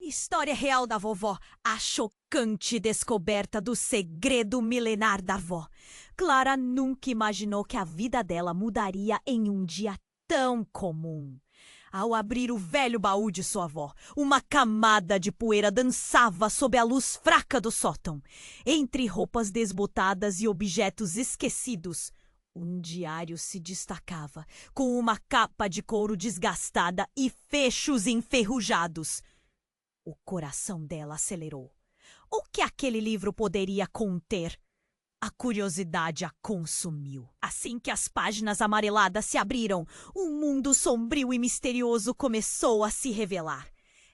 História real da vovó, a chocante descoberta do segredo milenar da avó. Clara nunca imaginou que a vida dela mudaria em um dia tão comum. Ao abrir o velho baú de sua avó, uma camada de poeira dançava sob a luz fraca do sótão. Entre roupas desbotadas e objetos esquecidos, um diário se destacava, com uma capa de couro desgastada e fechos enferrujados. O coração dela acelerou. O que aquele livro poderia conter? A curiosidade a consumiu. Assim que as páginas amareladas se abriram, um mundo sombrio e misterioso começou a se revelar.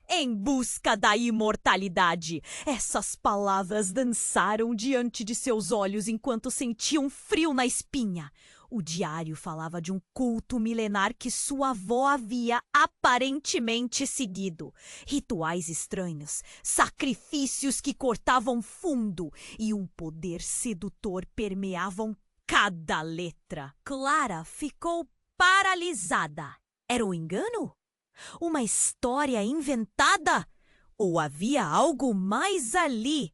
Em busca da imortalidade, essas palavras dançaram diante de seus olhos enquanto sentiam frio na espinha. O diário falava de um culto milenar que sua avó havia aparentemente seguido. Rituais estranhos, sacrifícios que cortavam fundo e um poder sedutor permeavam cada letra. Clara ficou paralisada. Era um engano? Uma história inventada? Ou havia algo mais ali?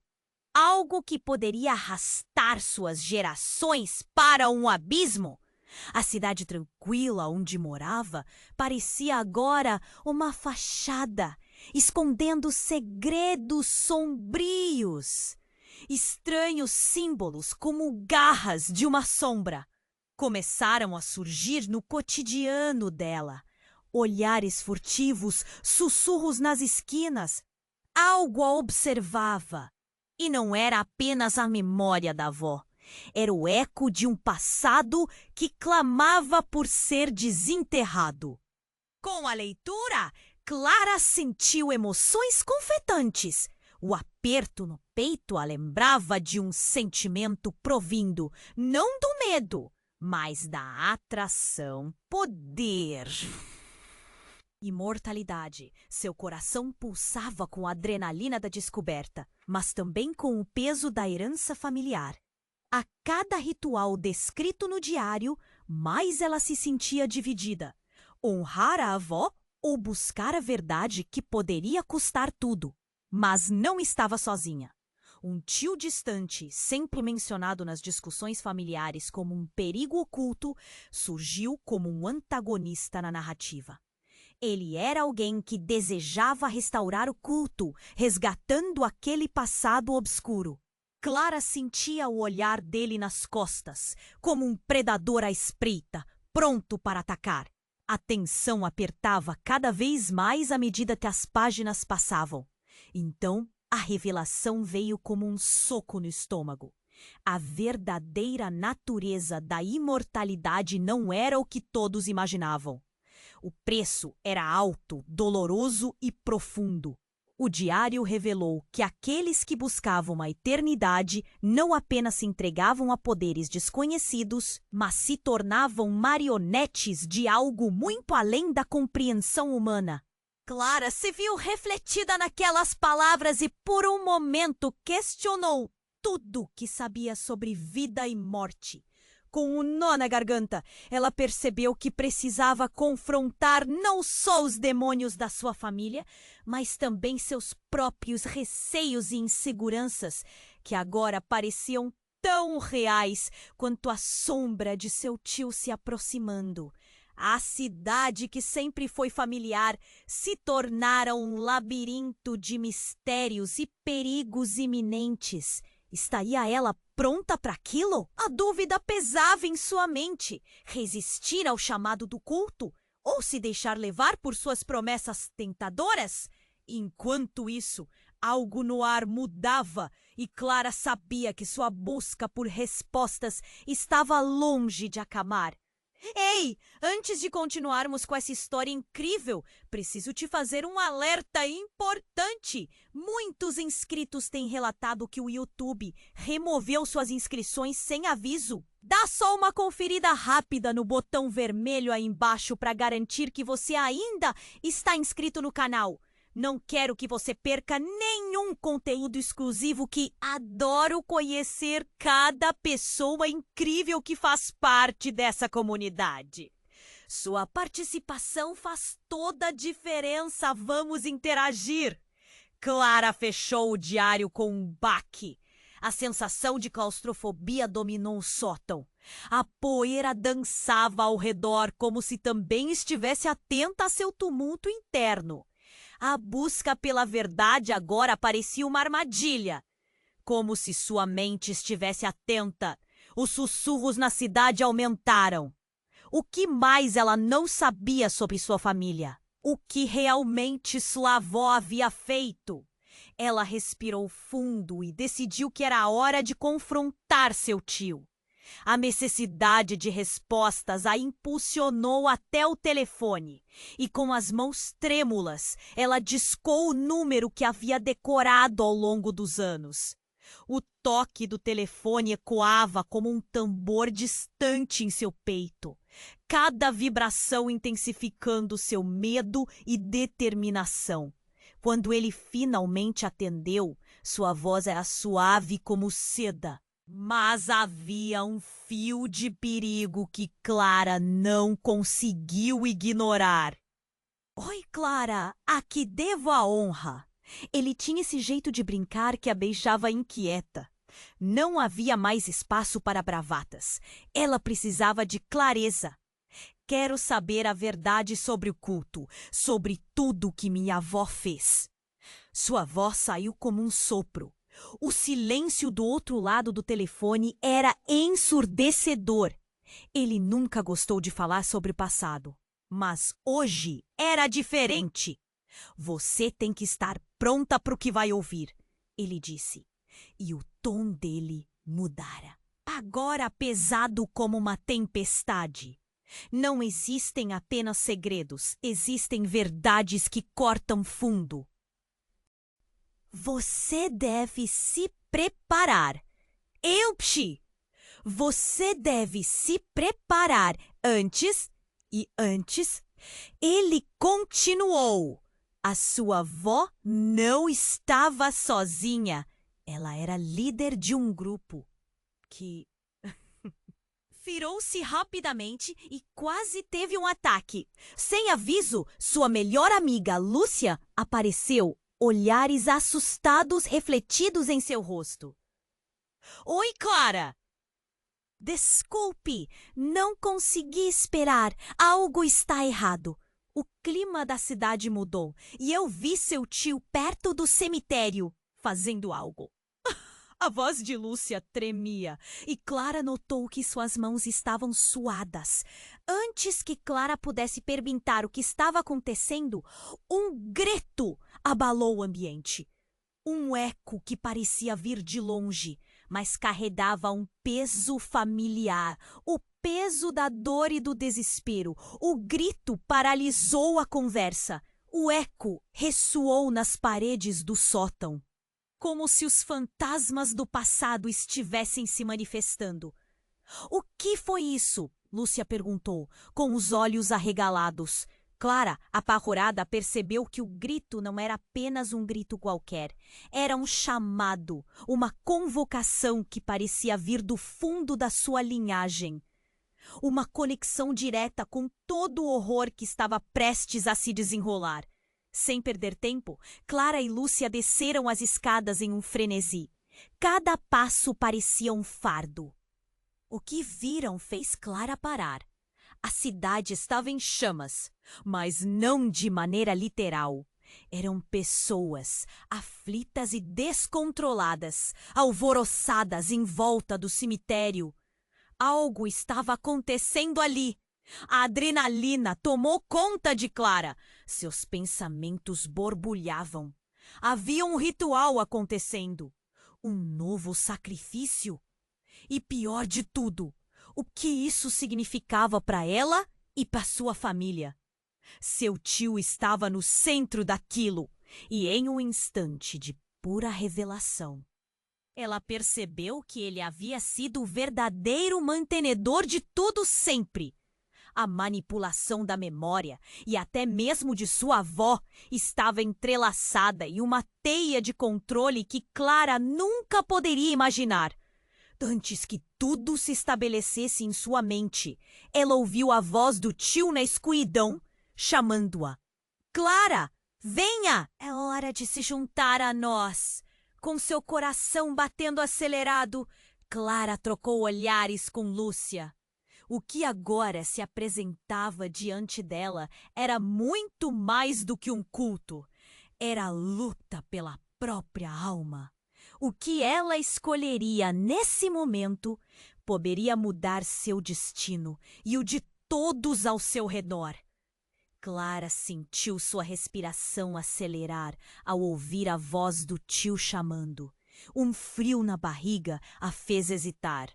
Algo que poderia arrastar suas gerações para um abismo? A cidade tranquila onde morava parecia agora uma fachada, escondendo segredos sombrios. Estranhos símbolos, como garras de uma sombra, começaram a surgir no cotidiano dela. Olhares furtivos, sussurros nas esquinas. Algo a observava. E não era apenas a memória da avó. Era o eco de um passado que clamava por ser desenterrado. Com a leitura, Clara sentiu emoções conflitantes. O aperto no peito a lembrava de um sentimento provindo, não do medo, mas da atração, poder. Imortalidade. Seu coração pulsava com a adrenalina da descoberta, mas também com o peso da herança familiar. A cada ritual descrito no diário, mais ela se sentia dividida. Honrar a avó ou buscar a verdade que poderia custar tudo. Mas não estava sozinha. Um tio distante, sempre mencionado nas discussões familiares como um perigo oculto, surgiu como um antagonista na narrativa. Ele era alguém que desejava restaurar o culto, resgatando aquele passado obscuro. Clara sentia o olhar dele nas costas, como um predador à espreita, pronto para atacar. A tensão apertava cada vez mais à medida que as páginas passavam. Então, a revelação veio como um soco no estômago. A verdadeira natureza da imortalidade não era o que todos imaginavam. O preço era alto, doloroso e profundo. O diário revelou que aqueles que buscavam a eternidade não apenas se entregavam a poderes desconhecidos, mas se tornavam marionetes de algo muito além da compreensão humana. Clara se viu refletida naquelas palavras e por um momento questionou tudo que sabia sobre vida e morte. Com um nó na garganta, ela percebeu que precisava confrontar não só os demônios da sua família, mas também seus próprios receios e inseguranças, que agora pareciam tão reais quanto a sombra de seu tio se aproximando. A cidade que sempre foi familiar se tornara um labirinto de mistérios e perigos iminentes. Estaria ela pronta para aquilo? A dúvida pesava em sua mente. Resistir ao chamado do culto? Ou se deixar levar por suas promessas tentadoras? Enquanto isso, algo no ar mudava e Clara sabia que sua busca por respostas estava longe de acabar. Ei, antes de continuarmos com essa história incrível, preciso te fazer um alerta importante. Muitos inscritos têm relatado que o YouTube removeu suas inscrições sem aviso. Dá só uma conferida rápida no botão vermelho aí embaixo para garantir que você ainda está inscrito no canal. Não quero que você perca nenhum conteúdo exclusivo que adoro conhecer cada pessoa incrível que faz parte dessa comunidade. Sua participação faz toda a diferença. Vamos interagir! Clara fechou o diário com um baque. A sensação de claustrofobia dominou o sótão. A poeira dançava ao redor como se também estivesse atenta a seu tumulto interno. A busca pela verdade agora parecia uma armadilha. Como se sua mente estivesse atenta, os sussurros na cidade aumentaram. O que mais ela não sabia sobre sua família? O que realmente sua avó havia feito? Ela respirou fundo e decidiu que era hora de confrontar seu tio. A necessidade de respostas a impulsionou até o telefone e, com as mãos trêmulas, ela discou o número que havia decorado ao longo dos anos. O toque do telefone ecoava como um tambor distante em seu peito, cada vibração intensificando seu medo e determinação. Quando ele finalmente atendeu, sua voz era suave como seda. Mas havia um fio de perigo que Clara não conseguiu ignorar. Oi, Clara, a que devo a honra? Ele tinha esse jeito de brincar que a beijava inquieta. Não havia mais espaço para bravatas. Ela precisava de clareza. Quero saber a verdade sobre o culto, sobre tudo que minha avó fez. Sua voz saiu como um sopro. O silêncio do outro lado do telefone era ensurdecedor. Ele nunca gostou de falar sobre o passado. Mas hoje era diferente. Você tem que estar pronta para o que vai ouvir, ele disse. E o tom dele mudara. Agora pesado como uma tempestade. Não existem apenas segredos, existem verdades que cortam fundo. Você deve se preparar. Eupshi! Você deve se preparar antes e antes. Ele continuou. A sua avó não estava sozinha. Ela era líder de um grupo que virou-se rapidamente e quase teve um ataque. Sem aviso, sua melhor amiga, Lúcia, apareceu, olhares assustados refletidos em seu rosto. Oi, Clara! Desculpe, não consegui esperar. Algo está errado. O clima da cidade mudou e eu vi seu tio perto do cemitério fazendo algo. A voz de Lúcia tremia e Clara notou que suas mãos estavam suadas. Antes que Clara pudesse perguntar o que estava acontecendo, um grito abalou o ambiente. Um eco que parecia vir de longe, mas carregava um peso familiar, o peso da dor e do desespero. O grito paralisou a conversa. O eco ressoou nas paredes do sótão, como se os fantasmas do passado estivessem se manifestando. O que foi isso? Lúcia perguntou, com os olhos arregalados. Clara, apavorada, percebeu que o grito não era apenas um grito qualquer. Era um chamado, uma convocação que parecia vir do fundo da sua linhagem. Uma conexão direta com todo o horror que estava prestes a se desenrolar. Sem perder tempo, Clara e Lúcia desceram as escadas em um frenesi. Cada passo parecia um fardo. O que viram fez Clara parar. A cidade estava em chamas, mas não de maneira literal. Eram pessoas, aflitas e descontroladas, alvoroçadas em volta do cemitério. Algo estava acontecendo ali. A adrenalina tomou conta de Clara. Seus pensamentos borbulhavam. Havia um ritual acontecendo. Um novo sacrifício. E pior de tudo, o que isso significava para ela e para sua família. Seu tio estava no centro daquilo e, em um instante de pura revelação, ela percebeu que ele havia sido o verdadeiro mantenedor de tudo sempre. A manipulação da memória e até mesmo de sua avó estava entrelaçada em uma teia de controle que Clara nunca poderia imaginar. Antes que tudo se estabelecesse em sua mente, ela ouviu a voz do tio na escuridão, chamando-a. Clara! Venha! É hora de se juntar a nós. Com seu coração batendo acelerado, Clara trocou olhares com Lúcia. O que agora se apresentava diante dela era muito mais do que um culto. Era a luta pela própria alma. O que ela escolheria nesse momento poderia mudar seu destino e o de todos ao seu redor. Clara sentiu sua respiração acelerar ao ouvir a voz do tio chamando. Um frio na barriga a fez hesitar,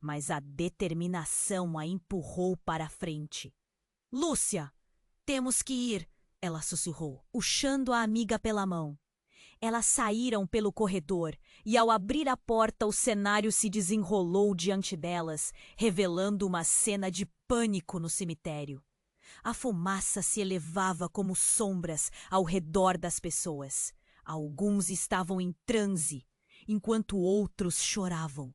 mas a determinação a empurrou para a frente. Lúcia, temos que ir, ela sussurrou, puxando a amiga pela mão. Elas saíram pelo corredor e, ao abrir a porta, o cenário se desenrolou diante delas, revelando uma cena de pânico no cemitério. A fumaça se elevava como sombras ao redor das pessoas. Alguns estavam em transe, enquanto outros choravam.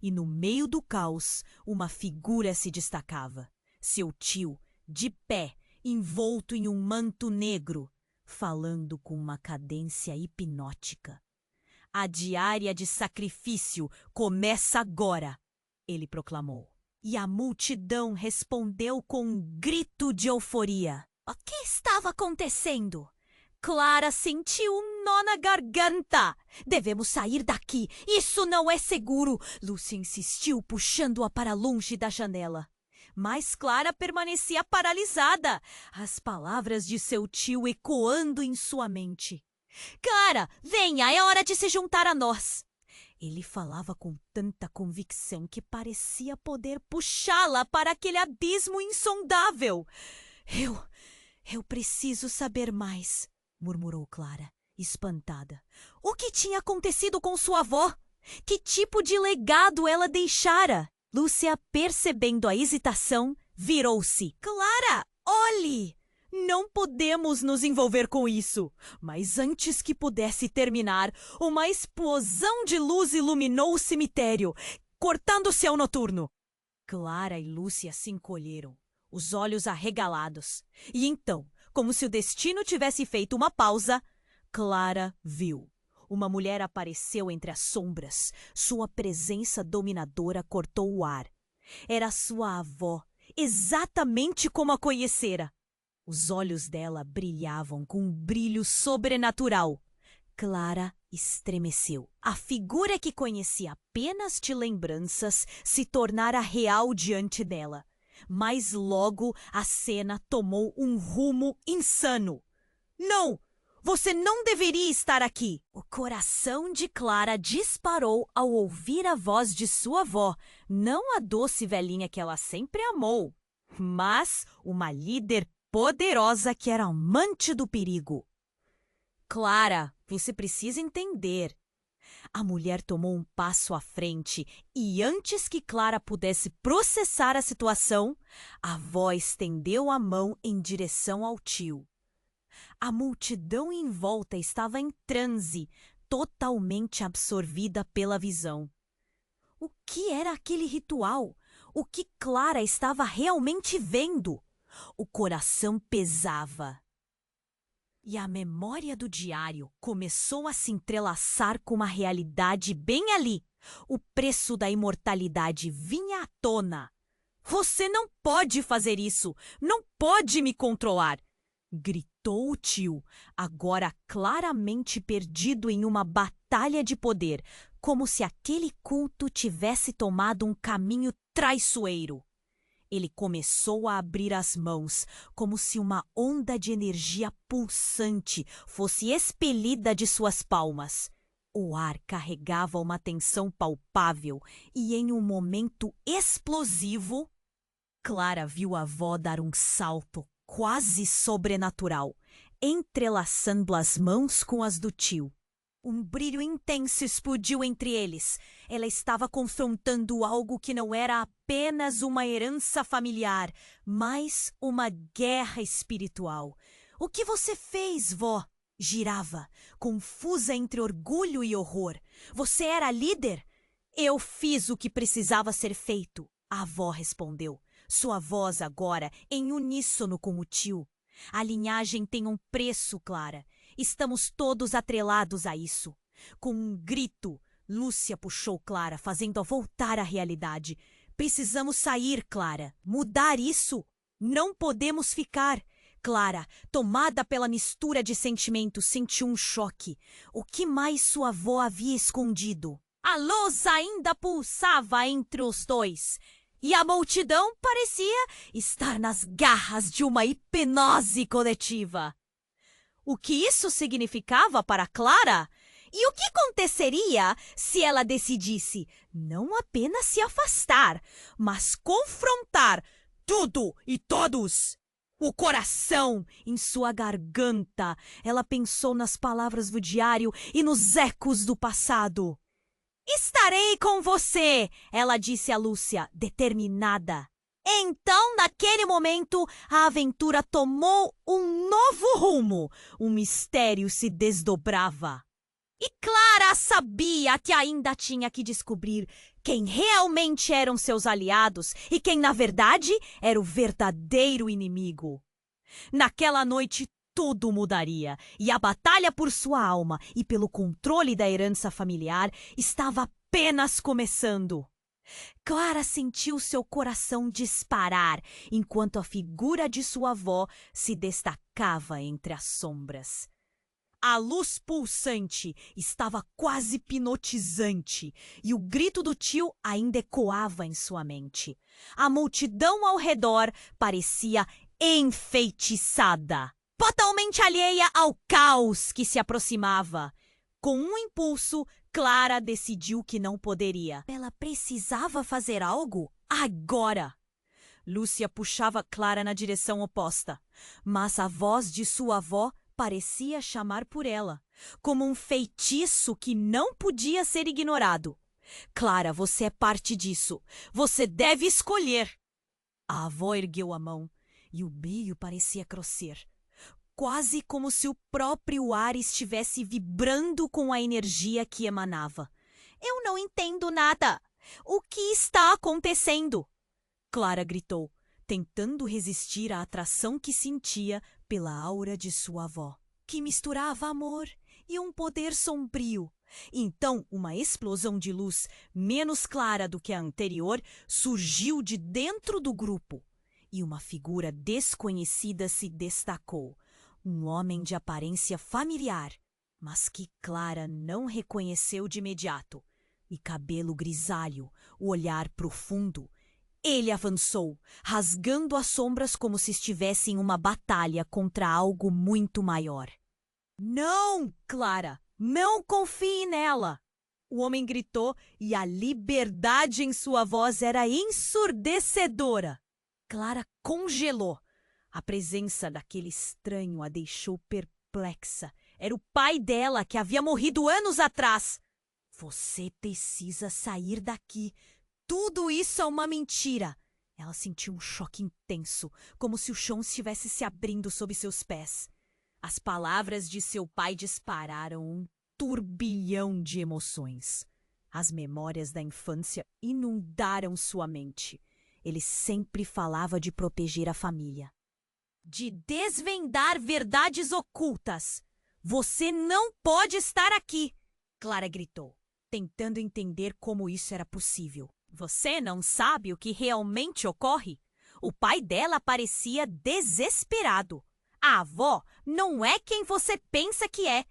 E no meio do caos, uma figura se destacava. Seu tio, de pé, envolto em um manto negro, falando com uma cadência hipnótica. A diária de sacrifício começa agora, ele proclamou. E a multidão respondeu com um grito de euforia. O que estava acontecendo? Clara sentiu um nó na garganta. Devemos sair daqui. Isso não é seguro. Lúcia insistiu, puxando-a para longe da janela. Mas Clara permanecia paralisada, as palavras de seu tio ecoando em sua mente. Clara, venha, é hora de se juntar a nós. Ele falava com tanta convicção que parecia poder puxá-la para aquele abismo insondável. Eu preciso saber mais, murmurou Clara, espantada. O que tinha acontecido com sua avó? Que tipo de legado ela deixara? Lúcia, percebendo a hesitação, virou-se. Clara, olhe! Não podemos nos envolver com isso. Mas antes que pudesse terminar, uma explosão de luz iluminou o cemitério, cortando o céu noturno. Clara e Lúcia se encolheram, os olhos arregalados. E então, como se o destino tivesse feito uma pausa, Clara viu. Uma mulher apareceu entre as sombras. Sua presença dominadora cortou o ar. Era sua avó, exatamente como a conhecera. Os olhos dela brilhavam com um brilho sobrenatural. Clara estremeceu. A figura que conhecia apenas de lembranças se tornara real diante dela. Mas logo a cena tomou um rumo insano. Não! Você não deveria estar aqui! O coração de Clara disparou ao ouvir a voz de sua avó, não a doce velhinha que ela sempre amou, mas uma líder poderosa que era amante do perigo. Clara, você precisa entender. A mulher tomou um passo à frente e, antes que Clara pudesse processar a situação, a avó estendeu a mão em direção ao tio. A multidão em volta estava em transe, totalmente absorvida pela visão. O que era aquele ritual? O que Clara estava realmente vendo? O coração pesava. E a memória do diário começou a se entrelaçar com uma realidade bem ali. O preço da imortalidade vinha à tona. Você não pode fazer isso! Não pode me controlar! Gritou o tio, agora claramente perdido em uma batalha de poder, como se aquele culto tivesse tomado um caminho traiçoeiro. Ele começou a abrir as mãos, como se uma onda de energia pulsante fosse expelida de suas palmas. O ar carregava uma tensão palpável e, em um momento explosivo, Clara viu a avó dar um salto quase sobrenatural, entrelaçando as mãos com as do tio. Um brilho intenso explodiu entre eles. Ela estava confrontando algo que não era apenas uma herança familiar, mas uma guerra espiritual. O que você fez, vó? Girava, confusa entre orgulho e horror. Você era líder? Eu fiz o que precisava ser feito, a avó respondeu. Sua voz agora em uníssono com o tio. A linhagem tem um preço, Clara. Estamos todos atrelados a isso. Com um grito, Lúcia puxou Clara, fazendo-a voltar à realidade. Precisamos sair, Clara. Mudar isso. Não podemos ficar. Clara, tomada pela mistura de sentimentos, sentiu um choque. O que mais sua avó havia escondido? A luz ainda pulsava entre os dois. E a multidão parecia estar nas garras de uma hipnose coletiva. O que isso significava para Clara? E o que aconteceria se ela decidisse não apenas se afastar, mas confrontar tudo e todos? O coração em sua garganta, ela pensou nas palavras do diário e nos ecos do passado. Estarei com você, ela disse a Lúcia, determinada. Então, naquele momento, a aventura tomou um novo rumo. Um mistério se desdobrava. E Clara sabia que ainda tinha que descobrir quem realmente eram seus aliados e quem, na verdade, era o verdadeiro inimigo. Naquela noite, tudo mudaria, e a batalha por sua alma e pelo controle da herança familiar estava apenas começando. Clara sentiu seu coração disparar enquanto a figura de sua avó se destacava entre as sombras. A luz pulsante estava quase hipnotizante e o grito do tio ainda ecoava em sua mente. A multidão ao redor parecia enfeitiçada, totalmente alheia ao caos que se aproximava. Com um impulso, Clara decidiu que não poderia. Ela precisava fazer algo agora. Lúcia puxava Clara na direção oposta, mas a voz de sua avó parecia chamar por ela, como um feitiço que não podia ser ignorado. Clara, você é parte disso. Você deve escolher. A avó ergueu a mão e o brilho parecia crescer, quase como se o próprio ar estivesse vibrando com a energia que emanava. Eu não entendo nada. O que está acontecendo? Clara gritou, tentando resistir à atração que sentia pela aura de sua avó, que misturava amor e um poder sombrio. Então, uma explosão de luz, menos clara do que a anterior, surgiu de dentro do grupo, e uma figura desconhecida se destacou. Um homem de aparência familiar, mas que Clara não reconheceu de imediato, e cabelo grisalho, o olhar profundo. Ele avançou, rasgando as sombras como se estivesse em uma batalha contra algo muito maior. Não, Clara! Não confie nela! O homem gritou e a liberdade em sua voz era ensurdecedora. Clara congelou. A presença daquele estranho a deixou perplexa. Era o pai dela, que havia morrido anos atrás. Você precisa sair daqui. Tudo isso é uma mentira. Ela sentiu um choque intenso, como se o chão estivesse se abrindo sob seus pés. As palavras de seu pai dispararam um turbilhão de emoções. As memórias da infância inundaram sua mente. Ele sempre falava de proteger a família, de desvendar verdades ocultas. Você não pode estar aqui, Clara gritou, tentando entender como isso era possível. Você não sabe o que realmente ocorre? O pai dela parecia desesperado. A avó não é quem você pensa que é.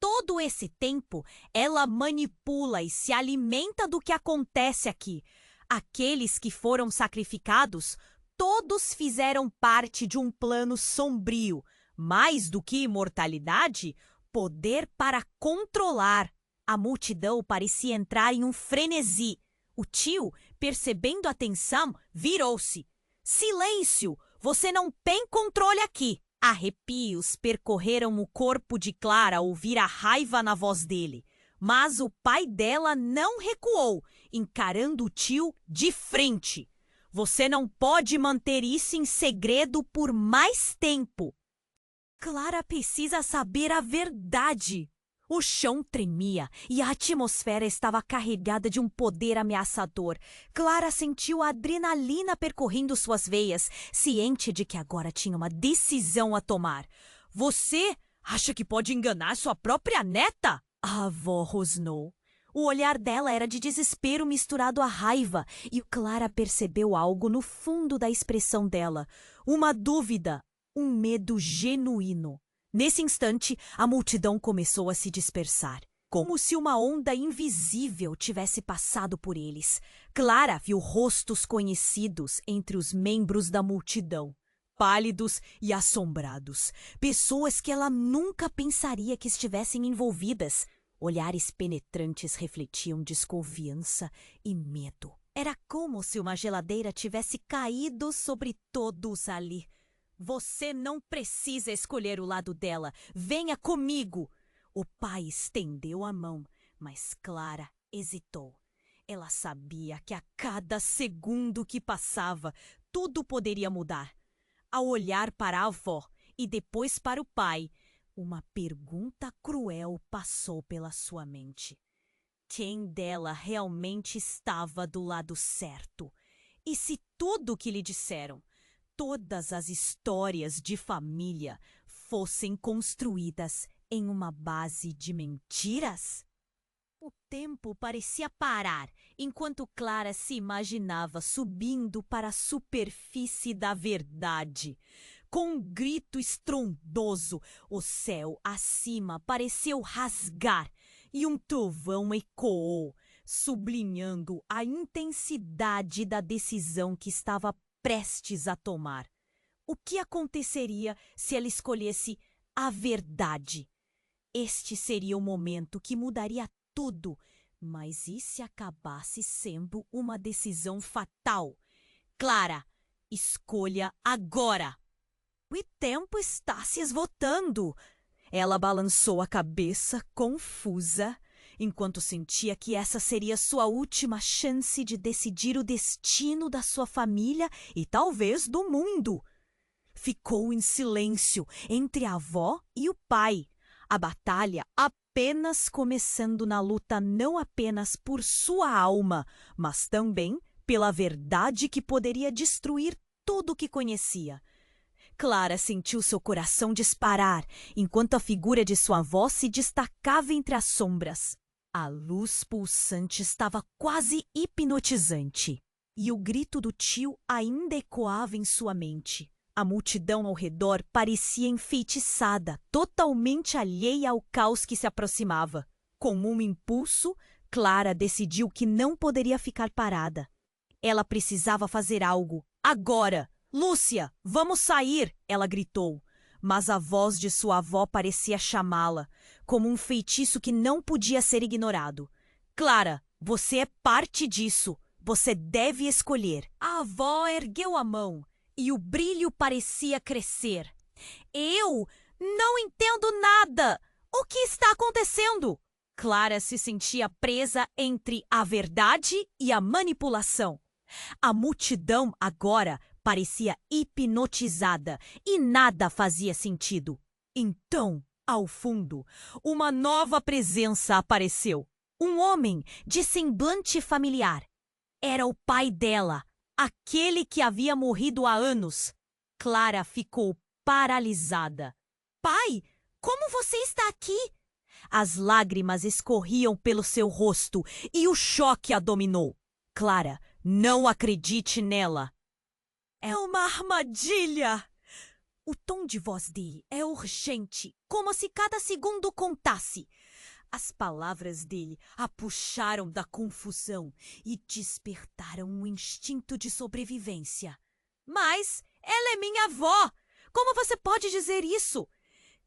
Todo esse tempo, ela manipula e se alimenta do que acontece aqui. Aqueles que foram sacrificados, todos fizeram parte de um plano sombrio. Mais do que imortalidade, poder para controlar. A multidão parecia entrar em um frenesi. O tio, percebendo a tensão, virou-se. Silêncio! Você não tem controle aqui! Arrepios percorreram o corpo de Clara ao ouvir a raiva na voz dele. Mas o pai dela não recuou, encarando o tio de frente. Você não pode manter isso em segredo por mais tempo. Clara precisa saber a verdade. O chão tremia e a atmosfera estava carregada de um poder ameaçador. Clara sentiu a adrenalina percorrendo suas veias, ciente de que agora tinha uma decisão a tomar. Você acha que pode enganar sua própria neta? A avó rosnou. O olhar dela era de desespero misturado à raiva, e Clara percebeu algo no fundo da expressão dela. Uma dúvida, um medo genuíno. Nesse instante, a multidão começou a se dispersar, como se uma onda invisível tivesse passado por eles. Clara viu rostos conhecidos entre os membros da multidão, pálidos e assombrados. Pessoas que ela nunca pensaria que estivessem envolvidas. Olhares penetrantes refletiam desconfiança e medo. Era como se uma geladeira tivesse caído sobre todos ali. Você não precisa escolher o lado dela. Venha comigo. O pai estendeu a mão, mas Clara hesitou. Ela sabia que a cada segundo que passava, tudo poderia mudar. Ao olhar para a avó e depois para o pai, uma pergunta cruel passou pela sua mente. Quem dela realmente estava do lado certo? E se tudo o que lhe disseram, todas as histórias de família, fossem construídas em uma base de mentiras? O tempo parecia parar enquanto Clara se imaginava subindo para a superfície da verdade. Com um grito estrondoso, o céu acima pareceu rasgar e um trovão ecoou, sublinhando a intensidade da decisão que estava prestes a tomar. O que aconteceria se ela escolhesse a verdade? Este seria o momento que mudaria tudo, mas e se acabasse sendo uma decisão fatal? Clara, escolha agora! O tempo está se esgotando. Ela balançou a cabeça, confusa, enquanto sentia que essa seria sua última chance de decidir o destino da sua família e talvez do mundo. Ficou em silêncio entre a avó e o pai. A batalha apenas começando na luta não apenas por sua alma, mas também pela verdade que poderia destruir tudo o que conhecia. Clara sentiu seu coração disparar, enquanto a figura de sua avó se destacava entre as sombras. A luz pulsante estava quase hipnotizante, e o grito do tio ainda ecoava em sua mente. A multidão ao redor parecia enfeitiçada, totalmente alheia ao caos que se aproximava. Com um impulso, Clara decidiu que não poderia ficar parada. Ela precisava fazer algo, agora! Lúcia, vamos sair! Ela gritou, mas a voz de sua avó parecia chamá-la, como um feitiço que não podia ser ignorado. Clara, você é parte disso. Você deve escolher. A avó ergueu a mão e o brilho parecia crescer. Eu não entendo nada! O que está acontecendo? Clara se sentia presa entre a verdade e a manipulação. A multidão agora parecia hipnotizada e nada fazia sentido. Então, ao fundo, uma nova presença apareceu. Um homem de semblante familiar. Era o pai dela, aquele que havia morrido há anos. Clara ficou paralisada. Pai, como você está aqui? As lágrimas escorriam pelo seu rosto e o choque a dominou. Clara, não acredite nela. É uma armadilha! O tom de voz dele é urgente, como se cada segundo contasse. As palavras dele a puxaram da confusão e despertaram um instinto de sobrevivência. Mas ela é minha avó! Como você pode dizer isso?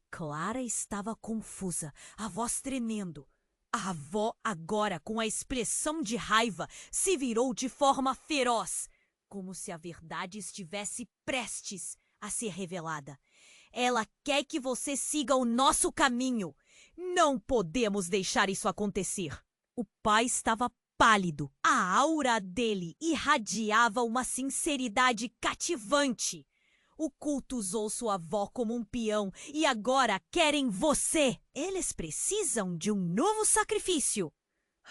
Clara estava confusa, a voz tremendo. A avó, agora com a expressão de raiva, se virou de forma feroz, como se a verdade estivesse prestes a ser revelada. Ela quer que você siga o nosso caminho. Não podemos deixar isso acontecer. O pai estava pálido. A aura dele irradiava uma sinceridade cativante. O culto usou sua avó como um peão e agora querem você. Eles precisam de um novo sacrifício.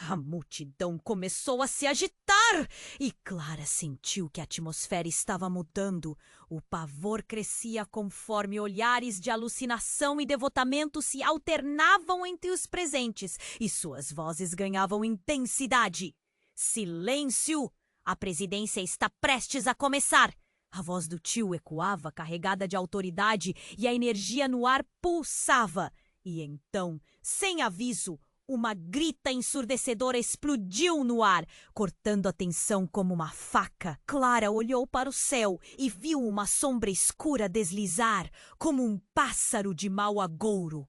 A multidão começou a se agitar e Clara sentiu que a atmosfera estava mudando. O pavor crescia conforme olhares de alucinação e devotamento se alternavam entre os presentes e suas vozes ganhavam intensidade. Silêncio! A presidência está prestes a começar! A voz do tio ecoava, carregada de autoridade, e a energia no ar pulsava. E então, sem aviso, uma grita ensurdecedora explodiu no ar, cortando a tensão como uma faca. Clara olhou para o céu e viu uma sombra escura deslizar, como um pássaro de mau agouro.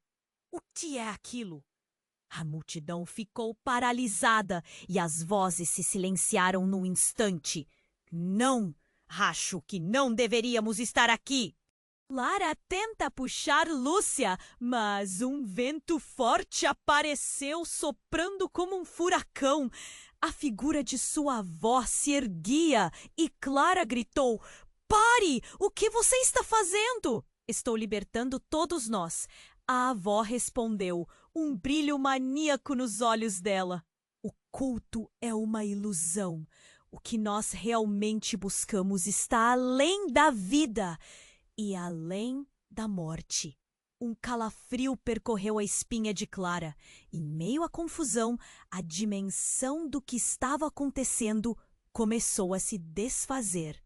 O que é aquilo? A multidão ficou paralisada e as vozes se silenciaram num instante. Não! Acho que não deveríamos estar aqui! Clara tenta puxar Lúcia, mas um vento forte apareceu soprando como um furacão. A figura de sua avó se erguia e Clara gritou: "Pare! O que você está fazendo?" "Estou libertando todos nós." A avó respondeu, um brilho maníaco nos olhos dela. "O culto é uma ilusão. O que nós realmente buscamos está além da vida e além da morte." Um calafrio percorreu a espinha de Clara. Em meio à confusão, a dimensão do que estava acontecendo começou a se desfazer.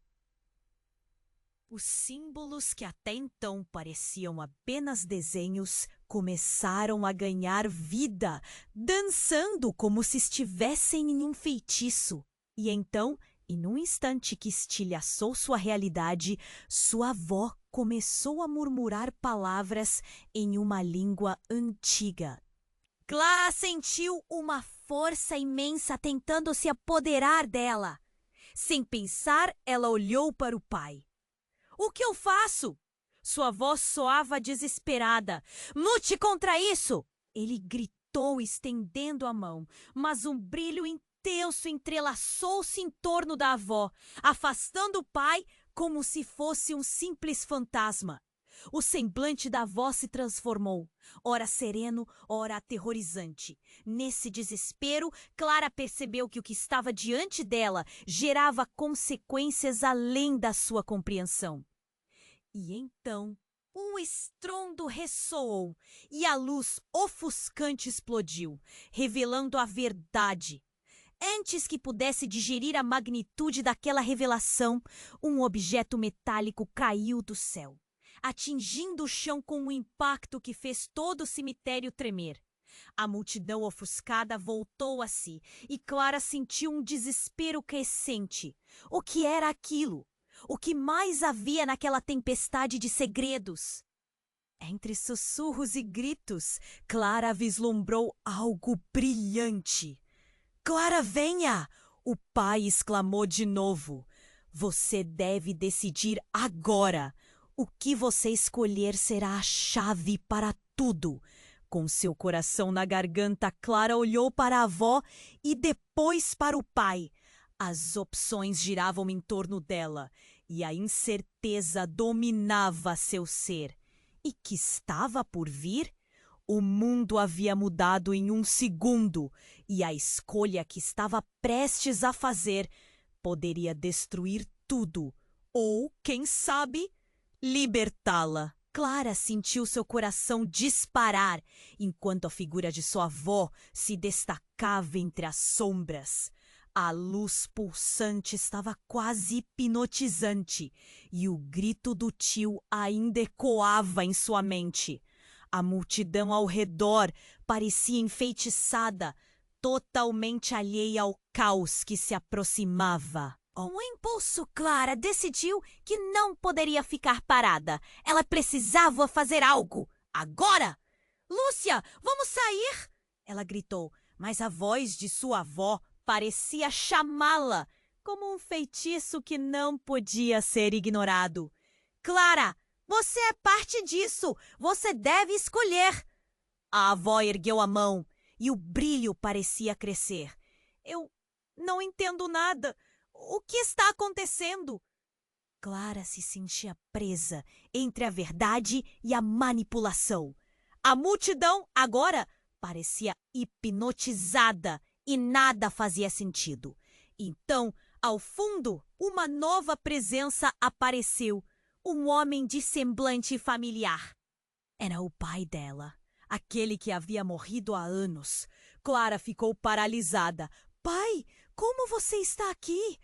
Os símbolos que até então pareciam apenas desenhos começaram a ganhar vida, dançando como se estivessem em um feitiço. E então, em um instante que estilhaçou sua realidade, sua avó começou a murmurar palavras em uma língua antiga. Clara sentiu uma força imensa tentando se apoderar dela. Sem pensar, ela olhou para o pai. "O que eu faço?" Sua voz soava desesperada. "Lute contra isso!" Ele gritou, estendendo a mão, mas um brilho intenso entrelaçou-se em torno da avó, afastando o pai como se fosse um simples fantasma. O semblante da avó se transformou, ora sereno, ora aterrorizante. Nesse desespero, Clara percebeu que o que estava diante dela gerava consequências além da sua compreensão. E então, um estrondo ressoou e a luz ofuscante explodiu, revelando a verdade. Antes que pudesse digerir a magnitude daquela revelação, um objeto metálico caiu do céu, atingindo o chão com um impacto que fez todo o cemitério tremer. A multidão ofuscada voltou a si e Clara sentiu um desespero crescente. O que era aquilo? O que mais havia naquela tempestade de segredos? Entre sussurros e gritos, Clara vislumbrou algo brilhante. "Clara, venha!" O pai exclamou de novo. "Você deve decidir agora. O que você escolher será a chave para tudo." Com seu coração na garganta, Clara olhou para a avó e depois para o pai. As opções giravam em torno dela e a incerteza dominava seu ser. E que estava por vir? O mundo havia mudado em um segundo e a escolha que estava prestes a fazer poderia destruir tudo ou, quem sabe, libertá-la. Clara sentiu seu coração disparar enquanto a figura de sua avó se destacava entre as sombras. A luz pulsante estava quase hipnotizante e o grito do tio ainda ecoava em sua mente. A multidão ao redor parecia enfeitiçada, totalmente alheia ao caos que se aproximava. Um impulso, Clara decidiu que não poderia ficar parada. Ela precisava fazer algo. Agora! "Lúcia, vamos sair!" Ela gritou, mas a voz de sua avó parecia chamá-la, como um feitiço que não podia ser ignorado. "Clara, você é parte disso. Você deve escolher." A avó ergueu a mão e o brilho parecia crescer. "Eu não entendo nada. O que está acontecendo?" Clara se sentia presa entre a verdade e a manipulação. A multidão agora parecia hipnotizada e nada fazia sentido. Então, ao fundo, uma nova presença apareceu, um homem de semblante familiar. Era o pai dela, aquele que havia morrido há anos. Clara ficou paralisada. Pai, como você está aqui?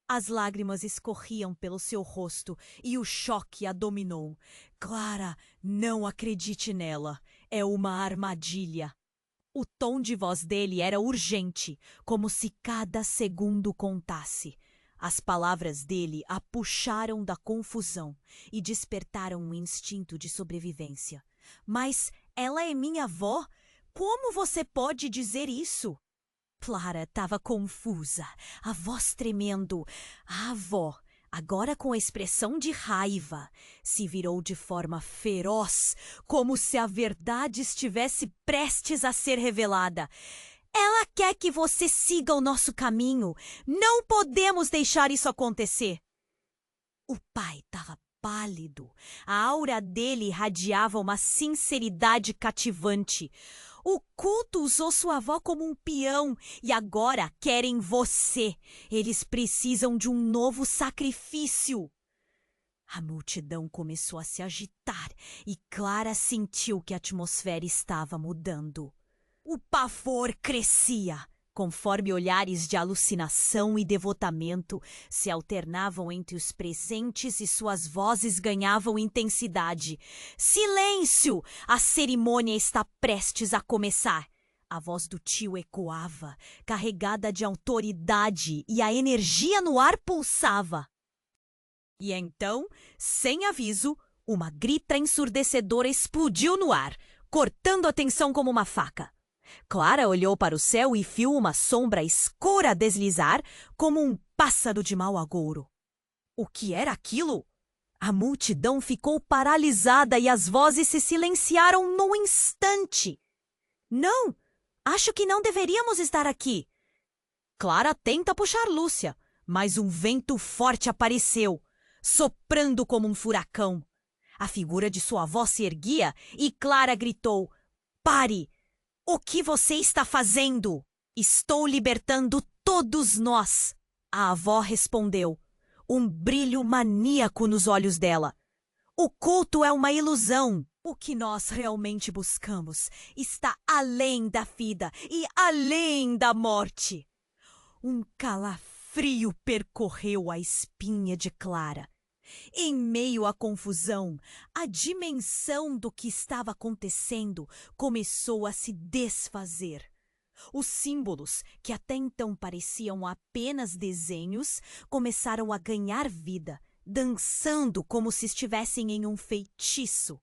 As lágrimas escorriam pelo seu rosto e o choque a dominou. Clara, não acredite nela. É uma armadilha. O tom de voz dele era urgente, como se cada segundo contasse. As palavras dele a puxaram da confusão e despertaram um instinto de sobrevivência. Mas ela é minha avó? Como você pode dizer isso? Clara estava confusa, a voz tremendo. A avó, agora com a expressão de raiva, se virou de forma feroz, como se a verdade estivesse prestes a ser revelada. Ela quer que você siga o nosso caminho. Não podemos deixar isso acontecer. O pai estava pálido. A aura dele irradiava uma sinceridade cativante. O culto usou sua avó como um peão e agora querem você. Eles precisam de um novo sacrifício. A multidão começou a se agitar e Clara sentiu que a atmosfera estava mudando. O pavor crescia, conforme olhares de alucinação e devotamento se alternavam entre os presentes e suas vozes ganhavam intensidade. Silêncio! A cerimônia está prestes a começar. A voz do tio ecoava, carregada de autoridade, e a energia no ar pulsava. E então, sem aviso, uma grita ensurdecedora explodiu no ar, cortando a tensão como uma faca. Clara olhou para o céu e viu uma sombra escura deslizar como um pássaro de mau agouro. O que era aquilo? A multidão ficou paralisada e as vozes se silenciaram num instante. Não! Acho que não deveríamos estar aqui. Clara tenta puxar Lúcia, mas um vento forte apareceu, soprando como um furacão. A figura de sua avó se erguia e Clara gritou: "Pare! O que você está fazendo? Estou libertando todos nós." A avó respondeu, um brilho maníaco nos olhos dela. O culto é uma ilusão. O que nós realmente buscamos está além da vida e além da morte. Um calafrio percorreu a espinha de Clara. Em meio à confusão, a dimensão do que estava acontecendo começou a se desfazer. Os símbolos, que até então pareciam apenas desenhos, começaram a ganhar vida, dançando como se estivessem em um feitiço.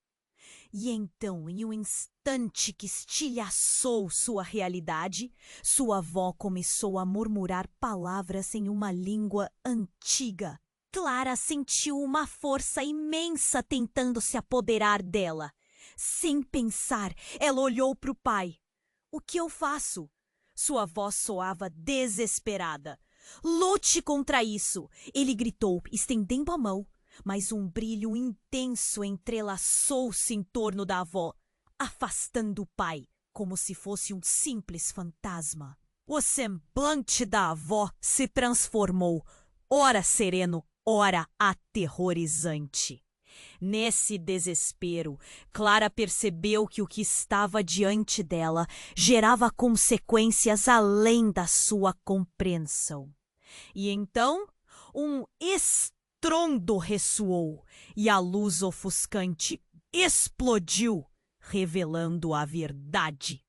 E então, em um instante que estilhaçou sua realidade, sua avó começou a murmurar palavras em uma língua antiga. Clara sentiu uma força imensa tentando se apoderar dela. Sem pensar, ela olhou para o pai. O que eu faço? Sua voz soava desesperada. Lute contra isso! Ele gritou, estendendo a mão, mas um brilho intenso entrelaçou-se em torno da avó, afastando o pai, como se fosse um simples fantasma. O semblante da avó se transformou, ora sereno, ora aterrorizante. Nesse desespero, Clara percebeu que o que estava diante dela gerava consequências além da sua compreensão. E então, um estrondo ressoou e a luz ofuscante explodiu, revelando a verdade.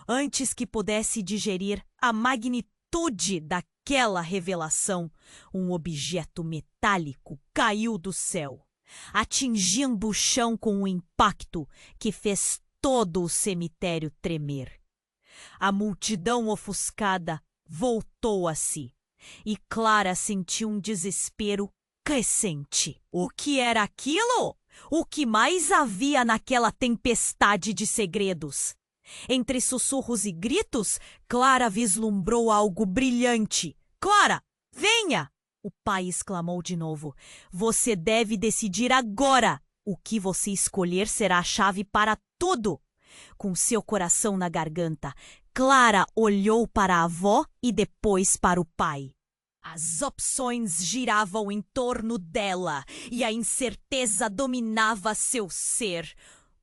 Antes que pudesse digerir a magnitude daquela revelação, um objeto metálico caiu do céu, atingindo o chão com um impacto que fez todo o cemitério tremer. A multidão ofuscada voltou a si, e Clara sentiu um desespero crescente. O que era aquilo? O que mais havia naquela tempestade de segredos? Entre sussurros e gritos, Clara vislumbrou algo brilhante. "Clara, venha!" O pai exclamou de novo. Você deve decidir agora. O que você escolher será a chave para tudo. Com seu coração na garganta, Clara olhou para a avó e depois para o pai. As opções giravam em torno dela e a incerteza dominava seu ser.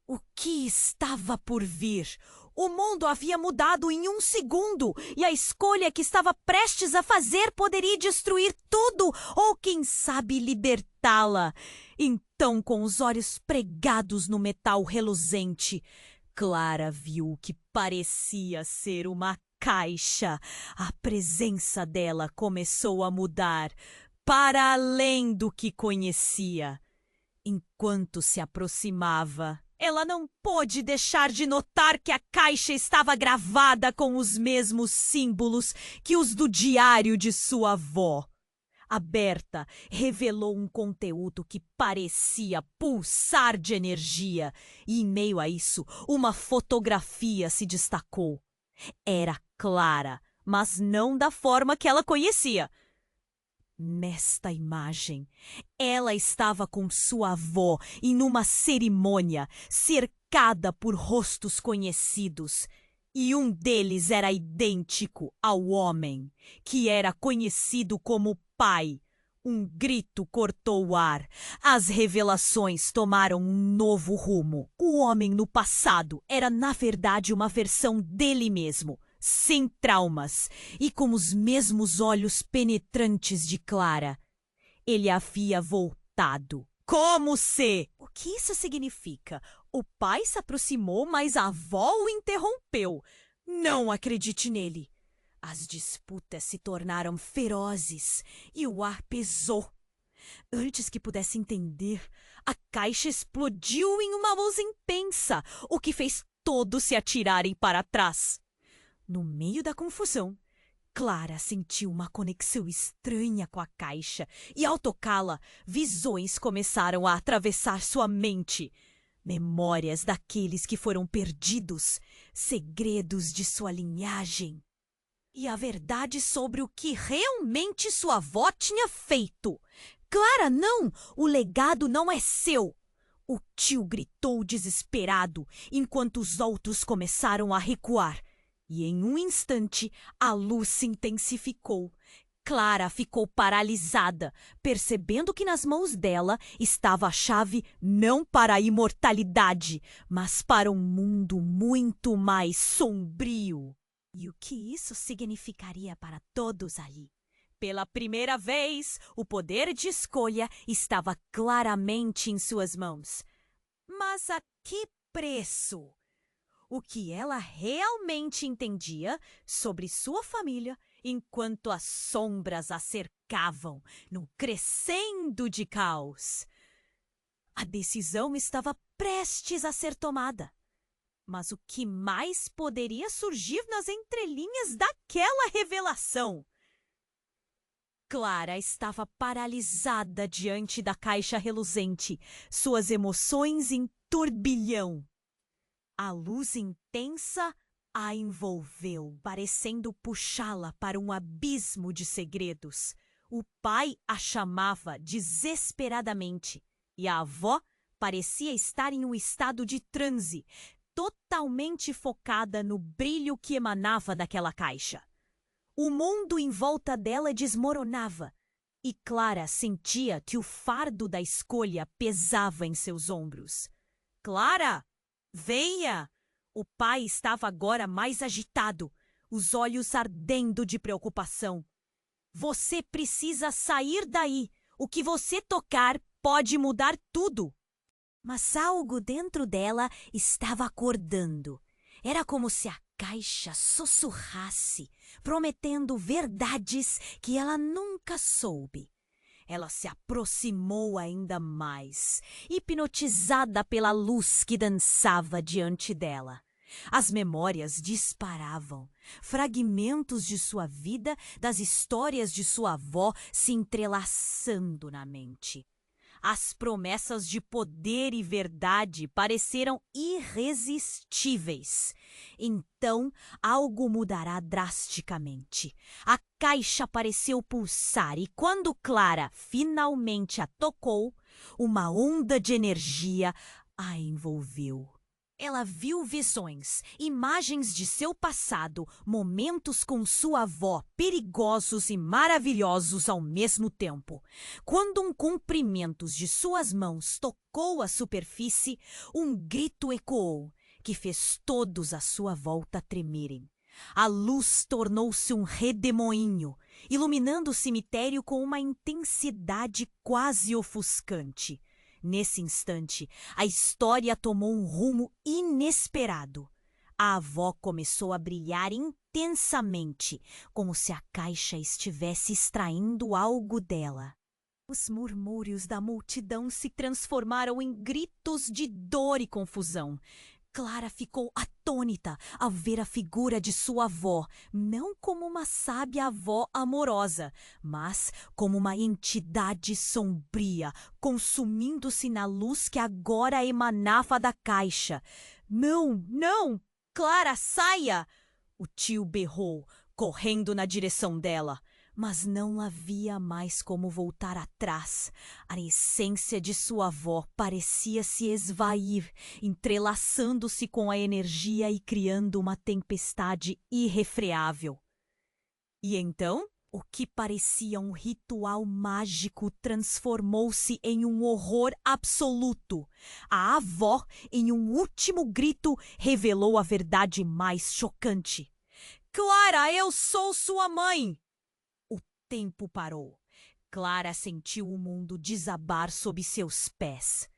O que estava por vir? O mundo havia mudado em um segundo e a escolha que estava prestes a fazer poderia destruir tudo ou, quem sabe, libertá-la. Então, com os olhos pregados no metal reluzente, Clara viu o que parecia ser uma caixa. A presença dela começou a mudar para além do que conhecia. Enquanto se aproximava, ela não pôde deixar de notar que a caixa estava gravada com os mesmos símbolos que os do diário de sua avó. Aberta, revelou um conteúdo que parecia pulsar de energia, e em meio a isso, uma fotografia se destacou. Era Clara, mas não da forma que ela conhecia. Nesta imagem, ela estava com sua avó em uma cerimônia, cercada por rostos conhecidos, e um deles era idêntico ao homem, que era conhecido como pai. Um grito cortou o ar. As revelações tomaram um novo rumo. O homem no passado era, na verdade, uma versão dele mesmo, sem traumas e com os mesmos olhos penetrantes de Clara. Ele havia voltado. Como se... O que isso significa? O pai se aproximou, mas a avó o interrompeu. Não acredite nele. As disputas se tornaram ferozes e o ar pesou. Antes que pudesse entender, a caixa explodiu em uma luz intensa, o que fez todos se atirarem para trás. No meio da confusão, Clara sentiu uma conexão estranha com a caixa e, ao tocá-la, visões começaram a atravessar sua mente. Memórias daqueles que foram perdidos, segredos de sua linhagem. E a verdade sobre o que realmente sua avó tinha feito. Clara, não! O legado não é seu! O tio gritou desesperado, enquanto os outros começaram a recuar. E em um instante, a luz se intensificou. Clara ficou paralisada, percebendo que nas mãos dela estava a chave não para a imortalidade, mas para um mundo muito mais sombrio. E o que isso significaria para todos ali? Pela primeira vez, o poder de escolha estava claramente em suas mãos. Mas a que preço? O que ela realmente entendia sobre sua família enquanto as sombras a cercavam num crescendo de caos. A decisão estava prestes a ser tomada. Mas o que mais poderia surgir nas entrelinhas daquela revelação? Clara estava paralisada diante da caixa reluzente, suas emoções em turbilhão. A luz intensa a envolveu, parecendo puxá-la para um abismo de segredos. O pai a chamava desesperadamente e a avó parecia estar em um estado de transe, totalmente focada no brilho que emanava daquela caixa. O mundo em volta dela desmoronava e Clara sentia que o fardo da escolha pesava em seus ombros. Clara! Venha! O pai estava agora mais agitado, os olhos ardendo de preocupação. Você precisa sair daí. O que você tocar pode mudar tudo. Mas algo dentro dela estava acordando. Era como se a caixa sussurrasse, prometendo verdades que ela nunca soube. Ela se aproximou ainda mais, hipnotizada pela luz que dançava diante dela. As memórias disparavam, fragmentos de sua vida, das histórias de sua avó se entrelaçando na mente. As promessas de poder e verdade pareceram irresistíveis. Então, algo mudará drasticamente. A caixa pareceu pulsar e quando Clara finalmente a tocou, uma onda de energia a envolveu. Ela viu visões, imagens de seu passado, momentos com sua avó, perigosos e maravilhosos ao mesmo tempo. Quando um comprimento de suas mãos tocou a superfície, um grito ecoou, que fez todos à sua volta tremerem. A luz tornou-se um redemoinho, iluminando o cemitério com uma intensidade quase ofuscante. Nesse instante, a história tomou um rumo inesperado. A avó começou a brilhar intensamente, como se a caixa estivesse extraindo algo dela. Os murmúrios da multidão se transformaram em gritos de dor e confusão. Clara ficou atônita ao ver a figura de sua avó, não como uma sábia avó amorosa, mas como uma entidade sombria, consumindo-se na luz que agora emanava da caixa. Não, não! Clara, saia! O tio berrou, correndo na direção dela. Mas não havia mais como voltar atrás. A essência de sua avó parecia se esvair, entrelaçando-se com a energia e criando uma tempestade irrefreável. E então, o que parecia um ritual mágico transformou-se em um horror absoluto. A avó, em um último grito, revelou a verdade mais chocante. Clara, eu sou sua mãe! O tempo parou. Clara sentiu o mundo desabar sob seus pés.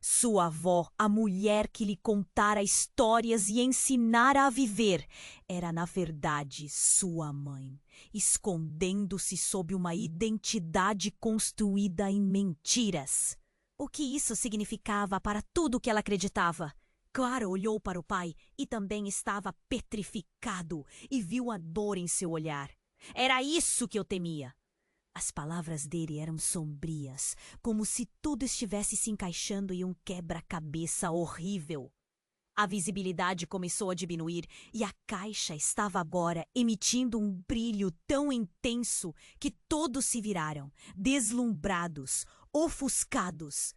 Sua avó, a mulher que lhe contara histórias e ensinara a viver, era na verdade sua mãe, escondendo-se sob uma identidade construída em mentiras. O que isso significava para tudo que ela acreditava? Clara olhou para o pai e também estava petrificado e viu a dor em seu olhar. Era isso que eu temia. As palavras dele eram sombrias, como se tudo estivesse se encaixando em um quebra-cabeça horrível. A visibilidade começou a diminuir e a caixa estava agora emitindo um brilho tão intenso que todos se viraram, deslumbrados, ofuscados.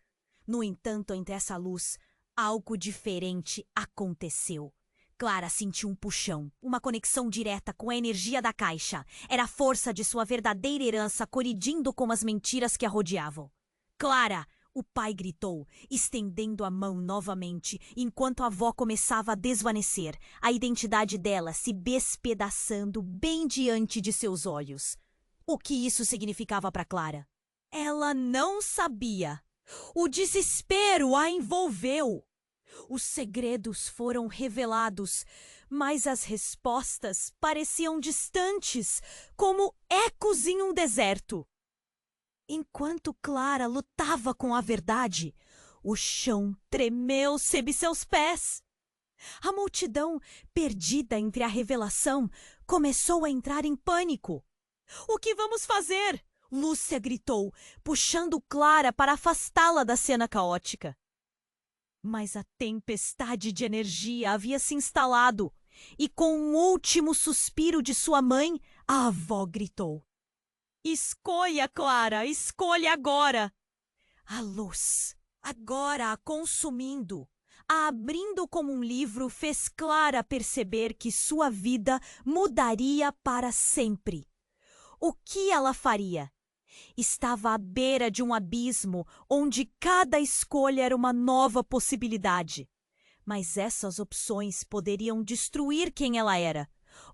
No entanto, entre essa luz, algo diferente aconteceu. Clara sentiu um puxão, uma conexão direta com a energia da caixa. Era a força de sua verdadeira herança colidindo com as mentiras que a rodeavam. Clara! O pai gritou, estendendo a mão novamente, enquanto a avó começava a desvanecer, a identidade dela se despedaçando bem diante de seus olhos. O que isso significava para Clara? Ela não sabia. O desespero a envolveu. Os segredos foram revelados, mas as respostas pareciam distantes, como ecos em um deserto. Enquanto Clara lutava com a verdade, o chão tremeu sob seus pés. A multidão, perdida entre a revelação, começou a entrar em pânico. "O que vamos fazer?" Lúcia gritou, puxando Clara para afastá-la da cena caótica. Mas a tempestade de energia havia se instalado, e com um último suspiro de sua mãe, a avó gritou: "Escolha, Clara, escolha agora!" A luz, agora a consumindo, a abrindo como um livro, fez Clara perceber que sua vida mudaria para sempre. O que ela faria? Estava à beira de um abismo onde cada escolha era uma nova possibilidade. Mas essas opções poderiam destruir quem ela era,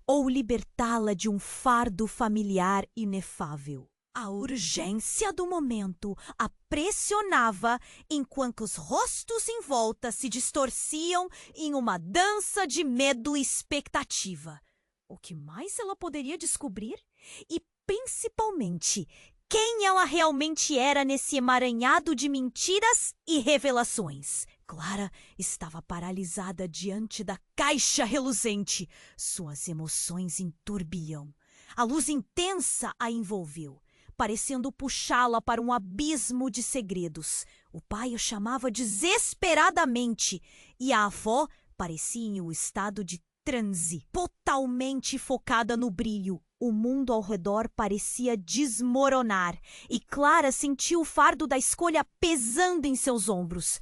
ou libertá-la de um fardo familiar inefável. A urgência do momento a pressionava enquanto os rostos em volta se distorciam em uma dança de medo e expectativa. O que mais ela poderia descobrir? E, principalmente, quem ela realmente era nesse emaranhado de mentiras e revelações. Clara estava paralisada diante da caixa reluzente, suas emoções em turbilhão. A luz intensa a envolveu. parecendo puxá-la para um abismo de segredos. O pai o chamava desesperadamente e a avó parecia em um estado de transe, totalmente focada no brilho. O mundo ao redor parecia desmoronar e Clara sentiu o fardo da escolha pesando em seus ombros.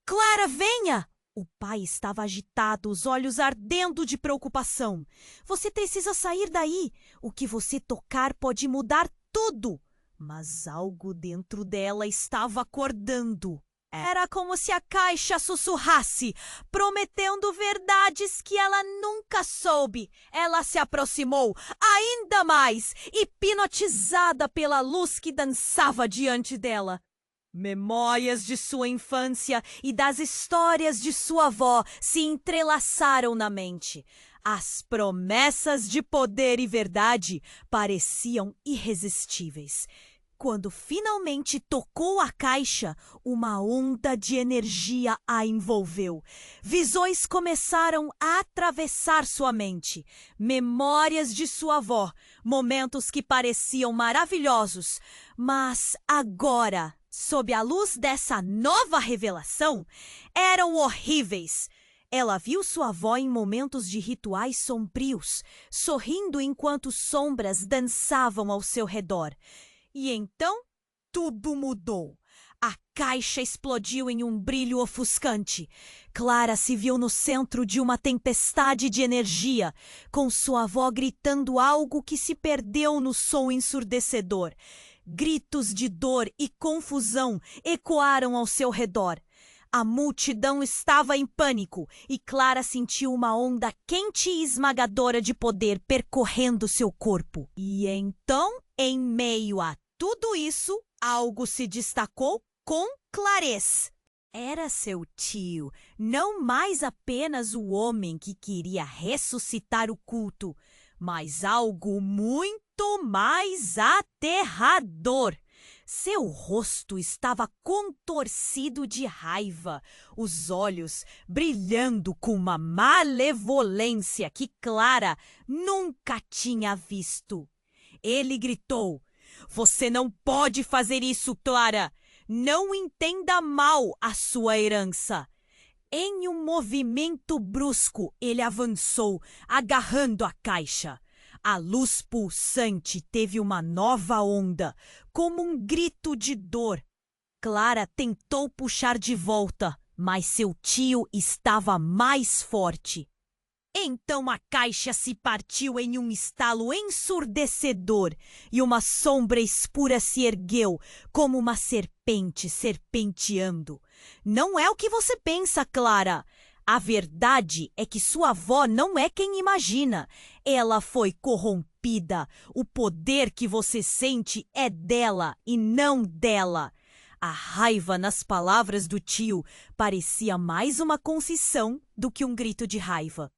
Clara, venha! O pai estava agitado, os olhos ardendo de preocupação. Você precisa sair daí. O que você tocar pode mudar tudo. Mas algo dentro dela estava acordando. Era como se a caixa sussurrasse, prometendo verdades que ela nunca soube. Ela se aproximou ainda mais, hipnotizada pela luz que dançava diante dela. Memórias de sua infância e das histórias de sua avó se entrelaçaram na mente. As promessas de poder e verdade pareciam irresistíveis. Quando finalmente tocou a caixa, uma onda de energia a envolveu. Visões começaram a atravessar sua mente. Memórias de sua avó, momentos que pareciam maravilhosos. Mas agora, sob a luz dessa nova revelação, eram horríveis. Ela viu sua avó em momentos de rituais sombrios, sorrindo enquanto sombras dançavam ao seu redor. E então, tudo mudou. A caixa explodiu em um brilho ofuscante. Clara se viu no centro de uma tempestade de energia, com sua avó gritando algo que se perdeu no som ensurdecedor. Gritos de dor e confusão ecoaram ao seu redor. A multidão estava em pânico e Clara sentiu uma onda quente e esmagadora de poder percorrendo seu corpo. E então, em meio a tudo isso, algo se destacou com clareza. Era seu tio, não mais apenas o homem que queria ressuscitar o culto, mas algo muito mais aterrador. Seu rosto estava contorcido de raiva, os olhos brilhando com uma malevolência que Clara nunca tinha visto. Ele gritou: "Você não pode fazer isso, Clara! Não entenda mal a sua herança!" Em um movimento brusco, ele avançou, agarrando a caixa. A luz pulsante teve uma nova onda, como um grito de dor. Clara tentou puxar de volta, mas seu tio estava mais forte. Então a caixa se partiu em um estalo ensurdecedor e uma sombra escura se ergueu, como uma serpente serpenteando. Não é o que você pensa, Clara. A verdade é que sua avó não é quem imagina. Ela foi corrompida. O poder que você sente é dela e não dela. A raiva nas palavras do tio parecia mais uma concessão do que um grito de raiva.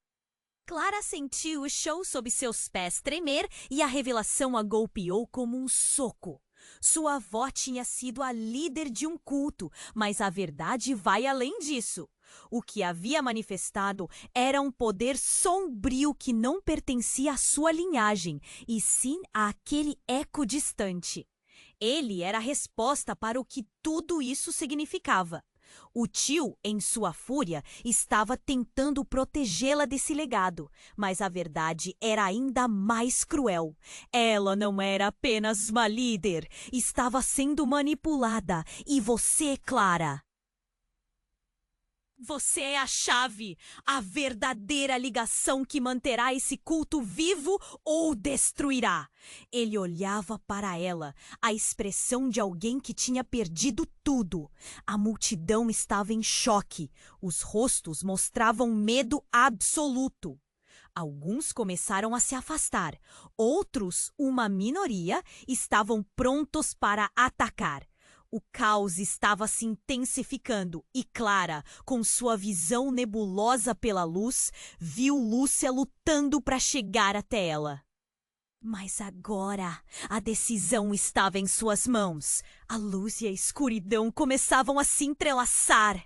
Clara sentiu o chão sob seus pés tremer e a revelação a golpeou como um soco. Sua avó tinha sido a líder de um culto, mas a verdade vai além disso. O que havia manifestado era um poder sombrio que não pertencia à sua linhagem, e sim àquele eco distante. Ele era a resposta para o que tudo isso significava. O tio, em sua fúria, estava tentando protegê-la desse legado, mas a verdade era ainda mais cruel. Ela não era apenas uma líder, estava sendo manipulada. E você, Clara? Você é a chave, a verdadeira ligação que manterá esse culto vivo ou destruirá. Ele olhava para ela, a expressão de alguém que tinha perdido tudo. A multidão estava em choque. Os rostos mostravam medo absoluto. Alguns começaram a se afastar. Outros, uma minoria, estavam prontos para atacar. O caos estava se intensificando e Clara, com sua visão nebulosa pela luz, viu Lúcia lutando para chegar até ela. Mas agora a decisão estava em suas mãos. A luz e a escuridão começavam a se entrelaçar.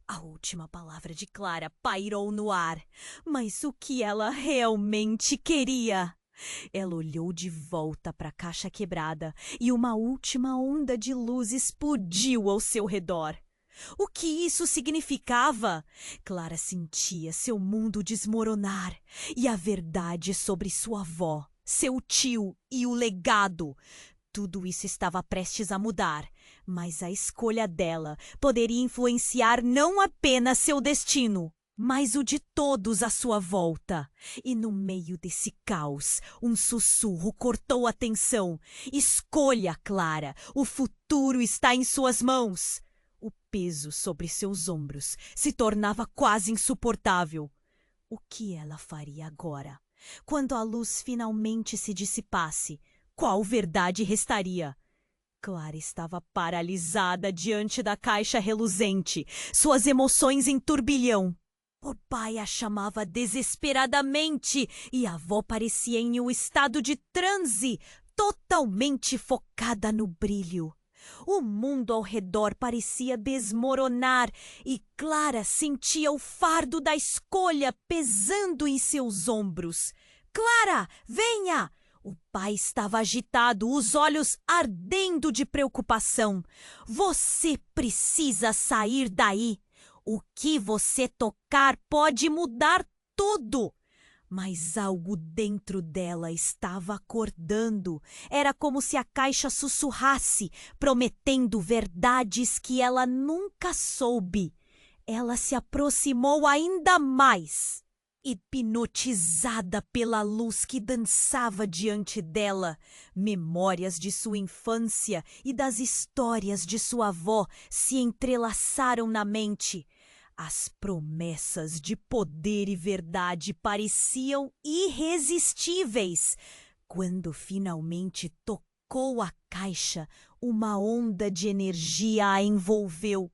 A última palavra de Clara pairou no ar. Mas o que ela realmente queria? Ela olhou de volta para a caixa quebrada e uma última onda de luz explodiu ao seu redor. O que isso significava? Clara sentia seu mundo desmoronar e a verdade sobre sua avó, seu tio e o legado. Tudo isso estava prestes a mudar, mas a escolha dela poderia influenciar não apenas seu destino, mas o de todos à sua volta. E no meio desse caos, um sussurro cortou a tensão. Escolha, Clara, o futuro está em suas mãos. O peso sobre seus ombros se tornava quase insuportável. O que ela faria agora? Quando a luz finalmente se dissipasse, qual verdade restaria? Clara estava paralisada diante da caixa reluzente, suas emoções em turbilhão. O pai a chamava desesperadamente e a avó parecia em um estado de transe, totalmente focada no brilho. O mundo ao redor parecia desmoronar e Clara sentia o fardo da escolha pesando em seus ombros. Clara, venha! O pai estava agitado, os olhos ardendo de preocupação. Você precisa sair daí. O que você tocar pode mudar tudo. Mas algo dentro dela estava acordando. Era como se a caixa sussurrasse, prometendo verdades que ela nunca soube. Ela se aproximou ainda mais, hipnotizada pela luz que dançava diante dela. Memórias de sua infância e das histórias de sua avó se entrelaçaram na mente. As promessas de poder e verdade pareciam irresistíveis. Quando finalmente tocou a caixa, uma onda de energia a envolveu.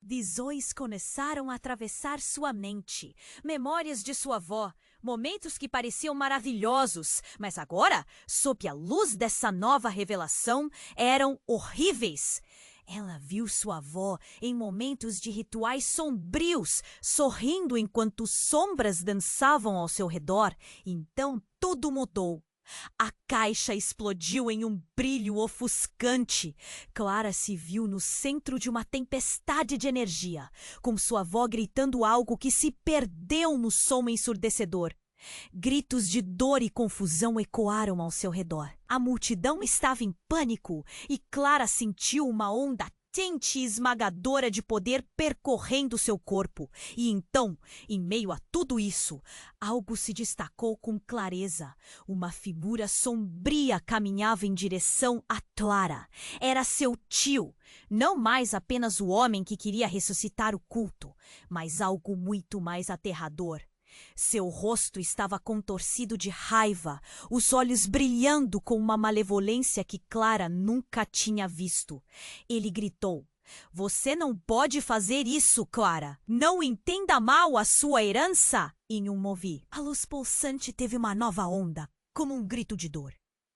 Visões começaram a atravessar sua mente. Memórias de sua avó, momentos que pareciam maravilhosos, mas agora, sob a luz dessa nova revelação, eram horríveis. Ela viu sua avó em momentos de rituais sombrios, sorrindo enquanto sombras dançavam ao seu redor. Então tudo mudou. A caixa explodiu em um brilho ofuscante. Clara se viu no centro de uma tempestade de energia, com sua avó gritando algo que se perdeu no som ensurdecedor. Gritos de dor e confusão ecoaram ao seu redor. A multidão estava em pânico e Clara sentiu uma onda quente e esmagadora de poder percorrendo seu corpo. E então, em meio a tudo isso, algo se destacou com clareza. Uma figura sombria caminhava em direção a Clara. Era seu tio, não mais apenas o homem que queria ressuscitar o culto, mas algo muito mais aterrador. Seu rosto estava contorcido de raiva, os olhos brilhando com uma malevolência que Clara nunca tinha visto. Ele gritou: "Você não pode fazer isso, Clara! Não entenda mal a sua herança!" Em um movi, a luz pulsante teve uma nova onda, como um grito de dor.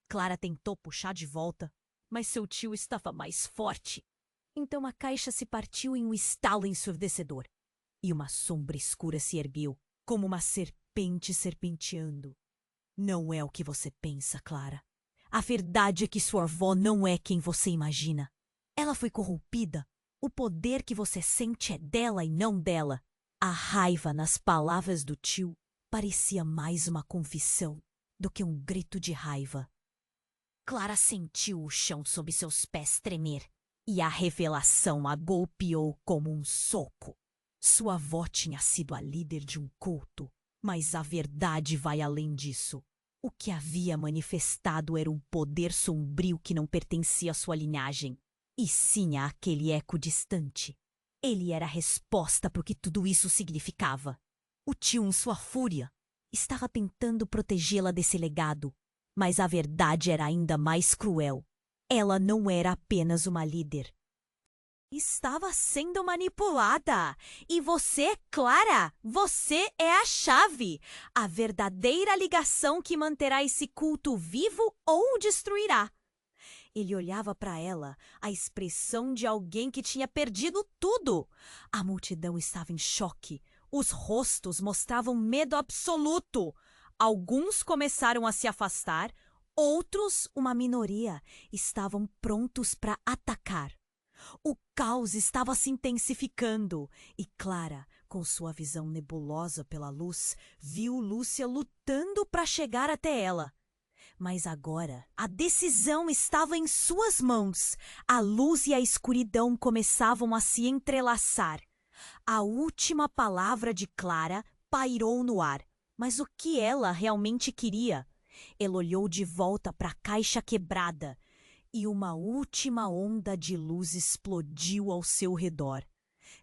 Clara tentou puxar de volta, mas seu tio estava mais forte. Então a caixa se partiu em um estalo ensurdecedor, e uma sombra escura se ergueu, como uma serpente serpenteando. Não é o que você pensa, Clara. A verdade é que sua avó não é quem você imagina. Ela foi corrompida. O poder que você sente é dela e não dela. A raiva nas palavras do tio parecia mais uma confissão do que um grito de raiva. Clara sentiu o chão sob seus pés tremer e a revelação a golpeou como um soco. Sua avó tinha sido a líder de um culto, mas a verdade vai além disso. O que havia manifestado era um poder sombrio que não pertencia à sua linhagem, e sim àquele eco distante. Ele era a resposta para o que tudo isso significava. O tio, em sua fúria, estava tentando protegê-la desse legado, mas a verdade era ainda mais cruel. Ela não era apenas uma líder. Estava sendo manipulada. E você, Clara, você é a chave. A verdadeira ligação que manterá esse culto vivo ou o destruirá. Ele olhava para ela, a expressão de alguém que tinha perdido tudo. A multidão estava em choque. Os rostos mostravam medo absoluto. Alguns começaram a se afastar, outros, uma minoria, estavam prontos para atacar. O caos estava se intensificando e Clara, com sua visão nebulosa pela luz, viu Lúcia lutando para chegar até ela. Mas agora, a decisão estava em suas mãos. A luz e a escuridão começavam a se entrelaçar. A última palavra de Clara pairou no ar. Mas o que ela realmente queria? Ela olhou de volta para a caixa quebrada e uma última onda de luz explodiu ao seu redor.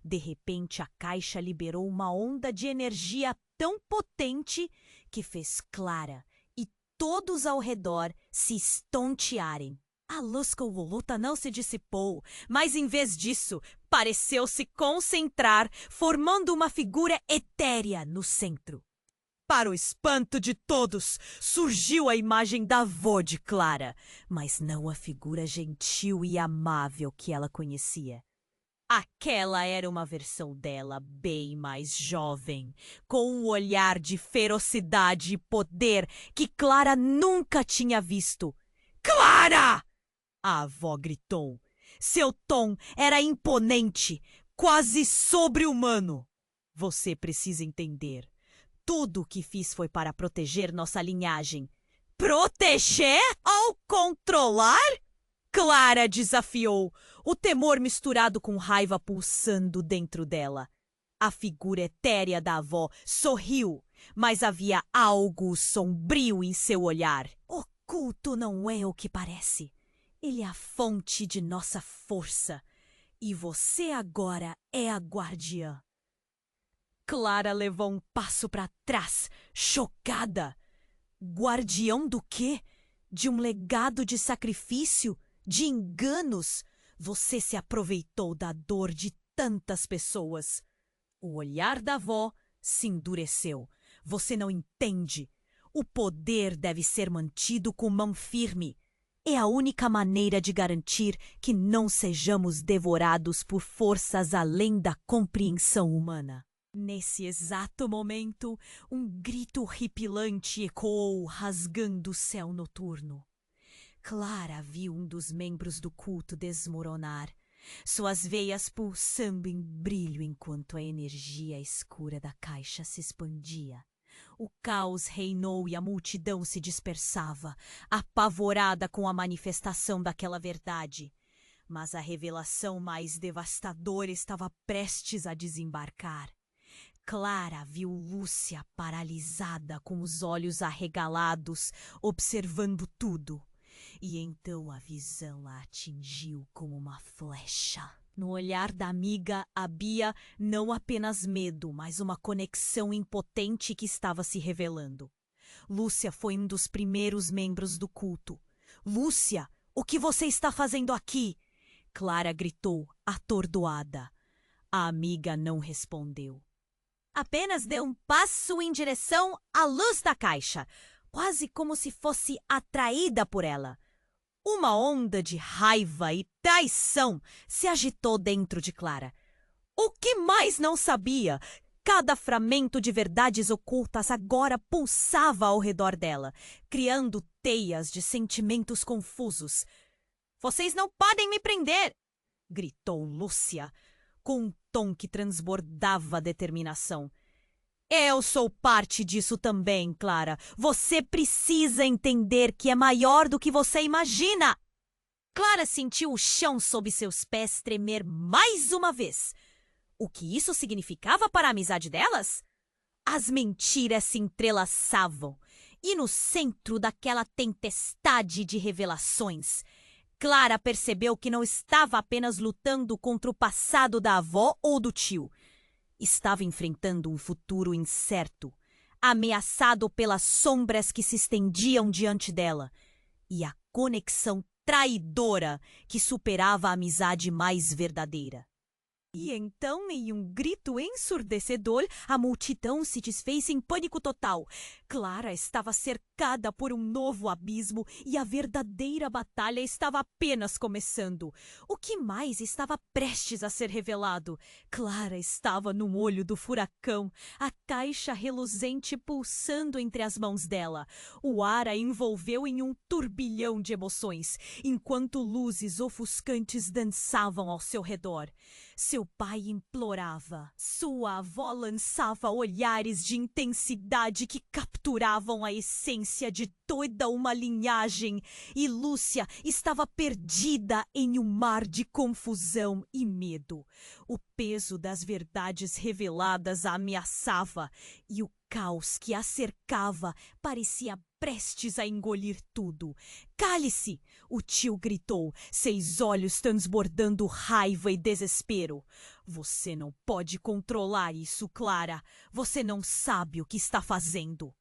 De repente, a caixa liberou uma onda de energia tão potente que fez Clara e todos ao redor se estontearem. A luz com luta não se dissipou, mas em vez disso, pareceu se concentrar, formando uma figura etérea no centro. Para o espanto de todos, surgiu a imagem da avó de Clara, mas não a figura gentil e amável que ela conhecia. Aquela era uma versão dela bem mais jovem, com um olhar de ferocidade e poder que Clara nunca tinha visto. "Clara!" a avó gritou. Seu tom era imponente, quase sobre-humano. "Você precisa entender. Tudo o que fiz foi para proteger nossa linhagem." "Proteger ou controlar?" Clara desafiou, o temor misturado com raiva pulsando dentro dela. A figura etérea da avó sorriu, mas havia algo sombrio em seu olhar. "O culto não é o que parece. Ele é a fonte de nossa força. E você agora é a guardiã." Clara levou um passo para trás, chocada. Guardião do quê? De um legado de sacrifício? De enganos? Você se aproveitou da dor de tantas pessoas. O olhar da avó se endureceu. "Você não entende. O poder deve ser mantido com mão firme. É a única maneira de garantir que não sejamos devorados por forças além da compreensão humana." Nesse exato momento, um grito horripilante ecoou, rasgando o céu noturno. Clara viu um dos membros do culto desmoronar, suas veias pulsando em brilho enquanto a energia escura da caixa se expandia. O caos reinou e a multidão se dispersava, apavorada com a manifestação daquela verdade. Mas a revelação mais devastadora estava prestes a desembarcar. Clara viu Lúcia paralisada, com os olhos arregalados, observando tudo. E então a visão a atingiu como uma flecha. No olhar da amiga havia não apenas medo, mas uma conexão impotente que estava se revelando. Lúcia foi um dos primeiros membros do culto. "Lúcia, o que você está fazendo aqui?" Clara gritou, atordoada. A amiga não respondeu. Apenas deu um passo em direção à luz da caixa, quase como se fosse atraída por ela. Uma onda de raiva e traição se agitou dentro de Clara. O que mais não sabia? Cada fragmento de verdades ocultas agora pulsava ao redor dela, criando teias de sentimentos confusos. "Vocês não podem me prender!" gritou Lúcia, com um tom que transbordava determinação. "Eu sou parte disso também, Clara. Você precisa entender que é maior do que você imagina." Clara sentiu o chão sob seus pés tremer mais uma vez. O que isso significava para a amizade delas? As mentiras se entrelaçavam, e no centro daquela tempestade de revelações, Clara percebeu que não estava apenas lutando contra o passado da avó ou do tio. Estava enfrentando um futuro incerto, ameaçado pelas sombras que se estendiam diante dela e a conexão traidora que superava a amizade mais verdadeira. E então, em um grito ensurdecedor, a multidão se desfez em pânico total. Clara estava cercada por um novo abismo e a verdadeira batalha estava apenas começando. O que mais estava prestes a ser revelado? Clara estava no olho do furacão, a caixa reluzente pulsando entre as mãos dela. O ar a envolveu em um turbilhão de emoções, enquanto luzes ofuscantes dançavam ao seu redor. Seu pai implorava. Sua avó lançava olhares de intensidade que capturavam a essência de toda uma linhagem. E Lúcia estava perdida em um mar de confusão e medo. O peso das verdades reveladas a ameaçava e o caos que a cercava parecia prestes a engolir tudo. "Cale-se!" o tio gritou, seus olhos transbordando raiva e desespero. "Você não pode controlar isso, Clara. Você não sabe o que está fazendo."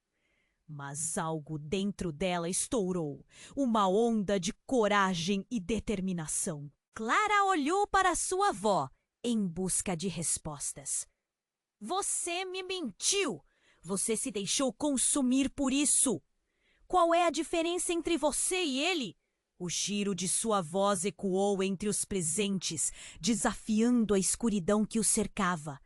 Mas algo dentro dela estourou, uma onda de coragem e determinação. Clara olhou para sua avó em busca de respostas. "Você me mentiu! Você se deixou consumir por isso! Qual é a diferença entre você e ele?" O giro de sua voz ecoou entre os presentes, desafiando a escuridão que o cercava.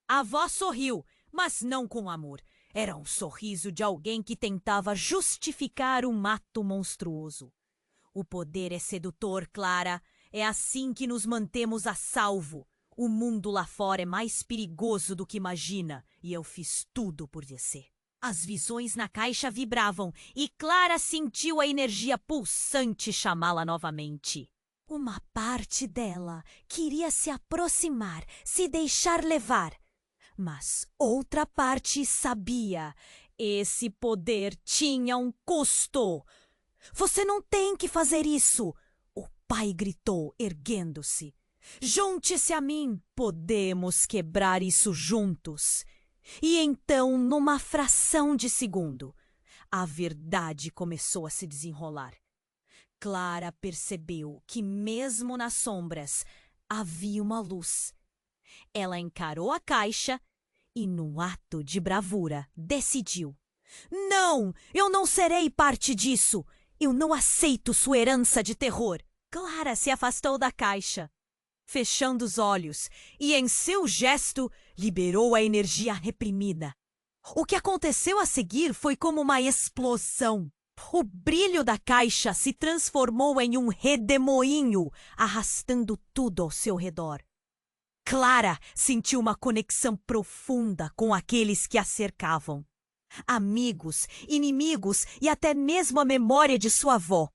A avó sorriu, mas não com amor. Era um sorriso de alguém que tentava justificar um ato monstruoso. "O poder é sedutor, Clara. É assim que nos mantemos a salvo. O mundo lá fora é mais perigoso do que imagina, e eu fiz tudo por você." As visões na caixa vibravam e Clara sentiu a energia pulsante chamá-la novamente. Uma parte dela queria se aproximar, se deixar levar. Mas outra parte sabia. Esse poder tinha um custo. "Você não tem que fazer isso!" o pai gritou, erguendo-se. "Junte-se a mim! Podemos quebrar isso juntos!" E então, numa fração de segundo, a verdade começou a se desenrolar. Clara percebeu que, mesmo nas sombras, havia uma luz. Ela encarou a caixa e, num ato de bravura, decidiu: "Não! Eu não serei parte disso! Eu não aceito sua herança de terror!" Clara se afastou da caixa, fechando os olhos, e em seu gesto liberou a energia reprimida. O que aconteceu a seguir foi como uma explosão. O brilho da caixa se transformou em um redemoinho, arrastando tudo ao seu redor. Clara sentiu uma conexão profunda com aqueles que a cercavam. Amigos, inimigos e até mesmo a memória de sua avó.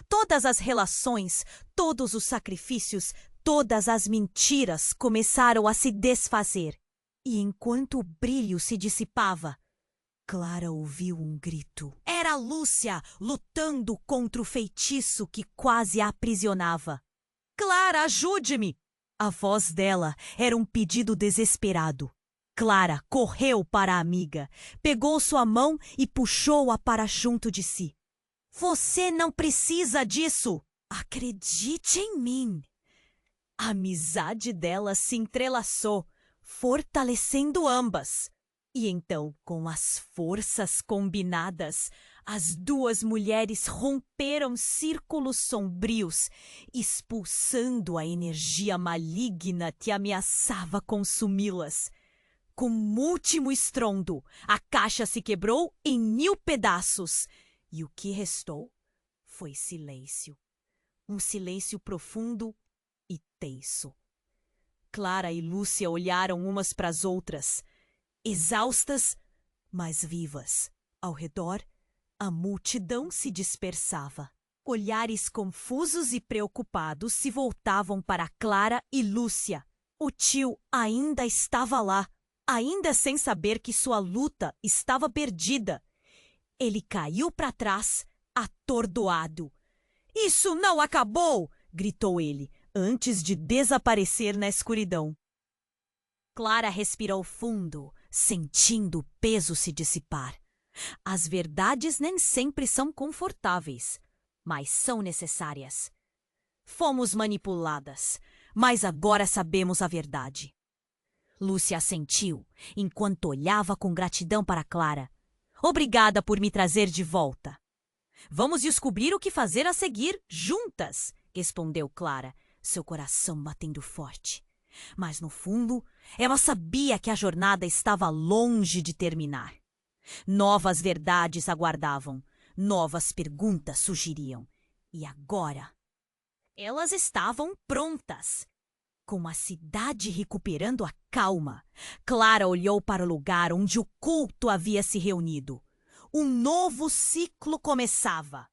Todas as relações, todos os sacrifícios, todas as mentiras começaram a se desfazer. E enquanto o brilho se dissipava, Clara ouviu um grito. Era Lúcia lutando contra o feitiço que quase a aprisionava. "Clara, ajude-me!" A voz dela era um pedido desesperado. Clara correu para a amiga, pegou sua mão e puxou-a para junto de si. "Você não precisa disso! Acredite em mim!" A amizade delas se entrelaçou, fortalecendo ambas. E então, com as forças combinadas, as duas mulheres romperam círculos sombrios, expulsando a energia maligna que ameaçava consumi-las. Com um último estrondo, a caixa se quebrou em 1000 pedaços, e o que restou foi silêncio. Um silêncio profundo e tenso. Clara e Lúcia olharam umas para as outras, exaustas, mas vivas. Ao redor, a multidão se dispersava. Olhares confusos e preocupados se voltavam para Clara e Lúcia. O tio ainda estava lá, ainda sem saber que sua luta estava perdida. Ele caiu para trás, atordoado. "Isso não acabou!" gritou ele, antes de desaparecer na escuridão. Clara respirou fundo, sentindo o peso se dissipar. As verdades nem sempre são confortáveis, mas são necessárias. Fomos manipuladas, mas agora sabemos a verdade. Lúcia assentiu, enquanto olhava com gratidão para Clara. Obrigada por me trazer de volta. Vamos descobrir o que fazer a seguir juntas, respondeu Clara, seu coração batendo forte. Mas no fundo, ela sabia que a jornada estava longe de terminar. Novas verdades aguardavam, novas perguntas surgiriam. E agora, elas estavam prontas. Com a cidade recuperando a calma, Clara olhou para o lugar onde o culto havia se reunido. Um novo ciclo começava.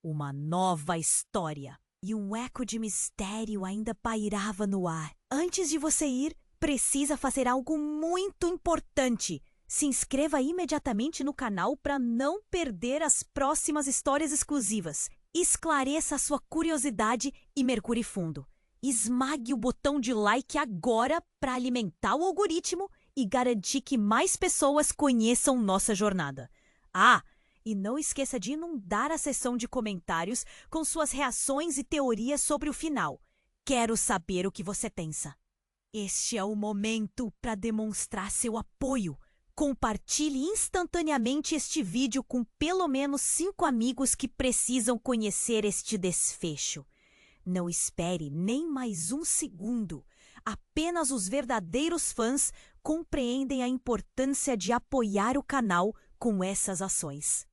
Uma nova história. E um eco de mistério ainda pairava no ar. Antes de você ir, precisa fazer algo muito importante. Se inscreva imediatamente no canal para não perder as próximas histórias exclusivas. Esclareça a sua curiosidade e mergulhe fundo. Esmague o botão de like agora para alimentar o algoritmo e garantir que mais pessoas conheçam nossa jornada. E não esqueça de inundar a seção de comentários com suas reações e teorias sobre o final. Quero saber o que você pensa. Este é o momento para demonstrar seu apoio. Compartilhe instantaneamente este vídeo com pelo menos 5 amigos que precisam conhecer este desfecho. Não espere nem mais um segundo. Apenas os verdadeiros fãs compreendem a importância de apoiar o canal com essas ações.